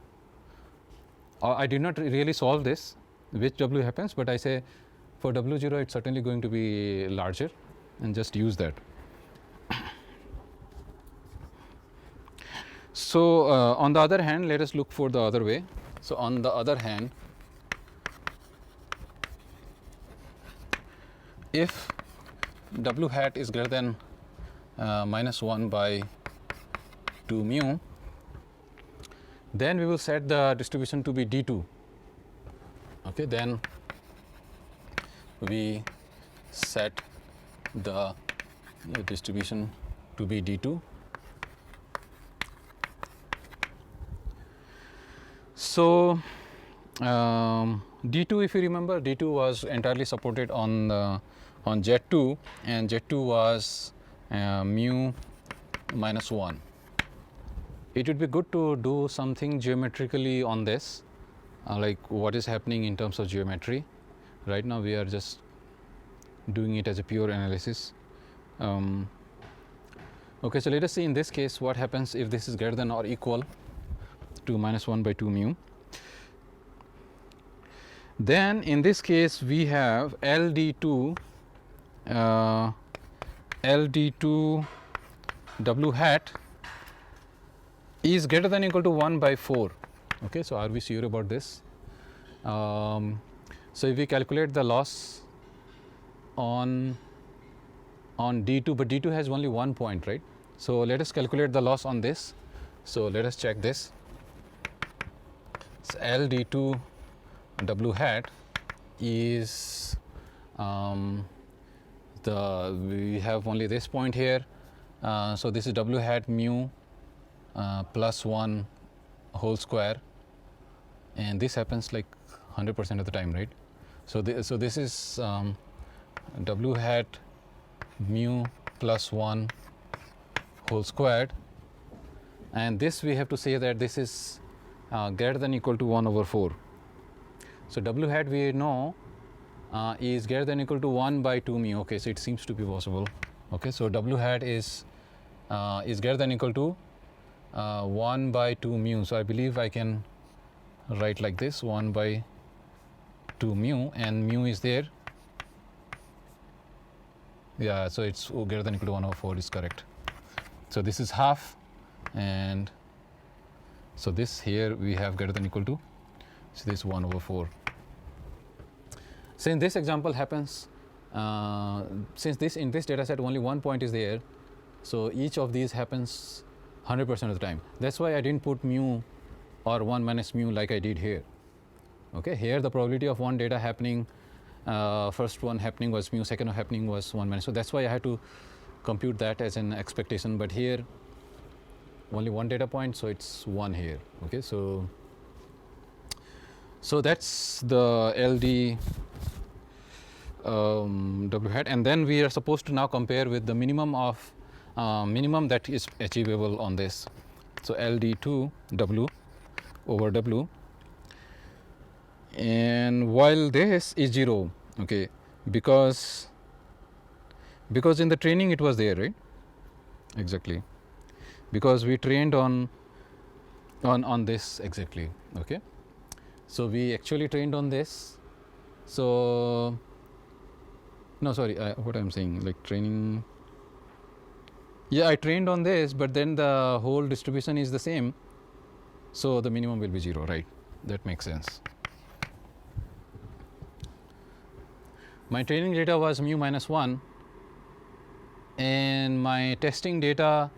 I did not really solve this, which W happens, but I say for W0 it's certainly going to be larger, and just use that. So on the other hand, let us look for the other way. So on the other hand, if W hat is greater than minus 1 by 2 mu, then we will set the distribution to be D2. Okay, then we set the distribution to be D2. So D2, if you remember, D2 was entirely supported on Z2, and Z2 was mu minus 1. It would be good to do something geometrically on this, like what is happening in terms of geometry. Right now we are just doing it as a pure analysis. Okay, so let us see in this case what happens if this is greater than or equal to minus 1 by 2 mu. Then in this case we have LD2 W hat is greater than or equal to 1 by 4. Okay, so are we sure about this? So if we calculate the loss on D2, but D2 has only one point, right? So let us calculate the loss on this. So let us check this. So LD2 W hat is we have only this point here. So this is w hat mu plus 1 whole square, and this happens like 100% of the time, right? So this is w hat mu plus 1 whole squared, and this we have to say that this is greater than equal to 1 over 4. So w hat we know is greater than equal to 1 by 2 mu. Okay, so it seems to be possible. Okay, so w hat is greater than equal to 1 by 2 mu. So I believe I can write like this, 1 by 2 mu, and mu is there. Yeah, so it's greater than equal to 1 over 4 is correct. So this is half, and so this here we have greater than equal to, so this 1 over 4. So in this example happens, since in this data set only one point is there, so each of these happens 100% of the time. That's why I didn't put mu or 1 minus mu like I did here. Okay, here the probability of one data happening, first one happening was mu, second one happening was 1 minus. So that's why I had to compute that as an expectation, but here only one data point, so it's 1 here. Okay, so that's the LD w hat, and then we are supposed to now compare with the minimum of minimum that is achievable on this. So LD2 w over w, and while this is 0, okay, because in the training it was there, right? Exactly, because we trained on this exactly. Okay, so we actually trained on this. So no, sorry, what I'm saying, like training, yeah, I trained on this, but then the whole distribution is the same, so the minimum will be 0, right? That makes sense. My training data was mu minus 1, and my testing data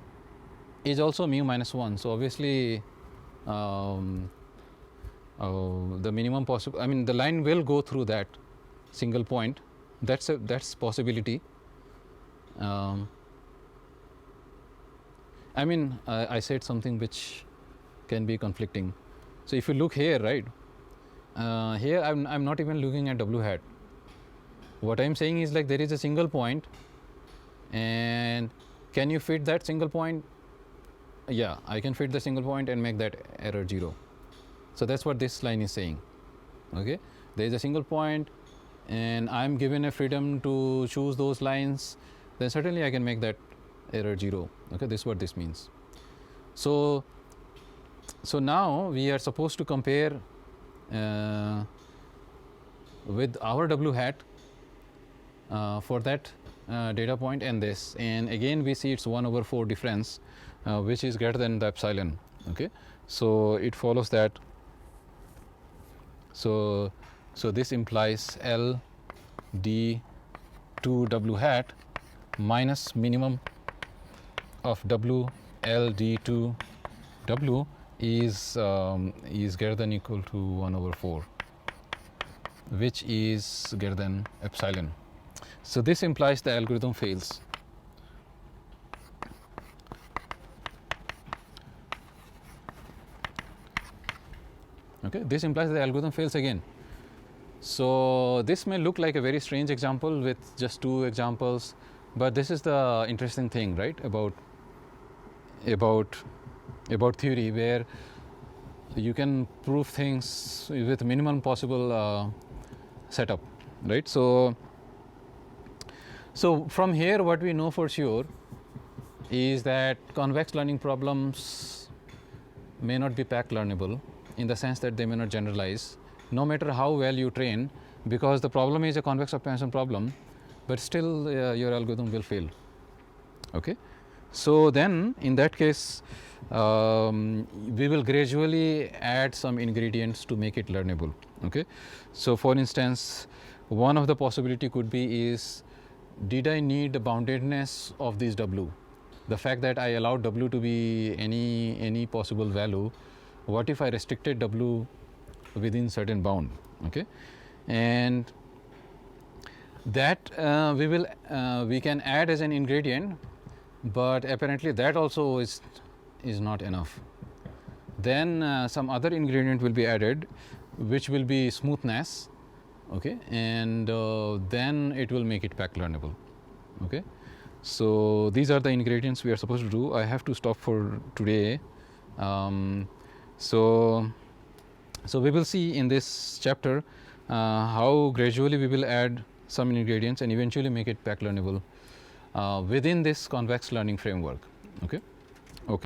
is also mu minus 1. So obviously the minimum possible, I mean the line will go through that single point. That's possibility. I mean I said something which can be conflicting. So if you look here, right, here I'm not even looking at w hat. What I'm saying is, like, there is a single point, and can you fit that single point? Yeah, I can fit the single point and make that error 0. So that's what this line is saying. Okay, there is a single point and I'm given a freedom to choose those lines, then certainly I can make that error 0. Okay, this is what this means. So now we are supposed to compare with our w hat for that data point and this, and again we see it's 1 over 4 difference, which is greater than the epsilon. Okay, so it follows that, so this implies L d 2 w hat minus minimum of w L d 2 w is greater than equal to 1 over 4, which is greater than epsilon. So this implies the algorithm fails. Okay, this implies the algorithm fails again. So this may look like a very strange example with just 2 examples, but this is the interesting thing, right, about theory, where you can prove things with minimum possible setup, right? So from here what we know for sure is that convex learning problems may not be pack learnable, in the sense that they may not generalize no matter how well you train, because the problem is a convex optimization problem, but still your algorithm will fail. Okay, so then in that case we will gradually add some ingredients to make it learnable. Okay, so for instance, one of the possibility could be is, did I need the boundedness of this w, the fact that I allowed w to be any possible value. What if I restricted w within certain bound? Okay, and that we can add as an ingredient, but apparently that also is not enough. Then some other ingredient will be added, which will be smoothness, okay, and then it will make it pack learnable. Okay, so these are the ingredients we are supposed to do. I have to stop for today. So we will see in this chapter how gradually we will add some ingredients and eventually make it pack learnable within this convex learning framework. Okay.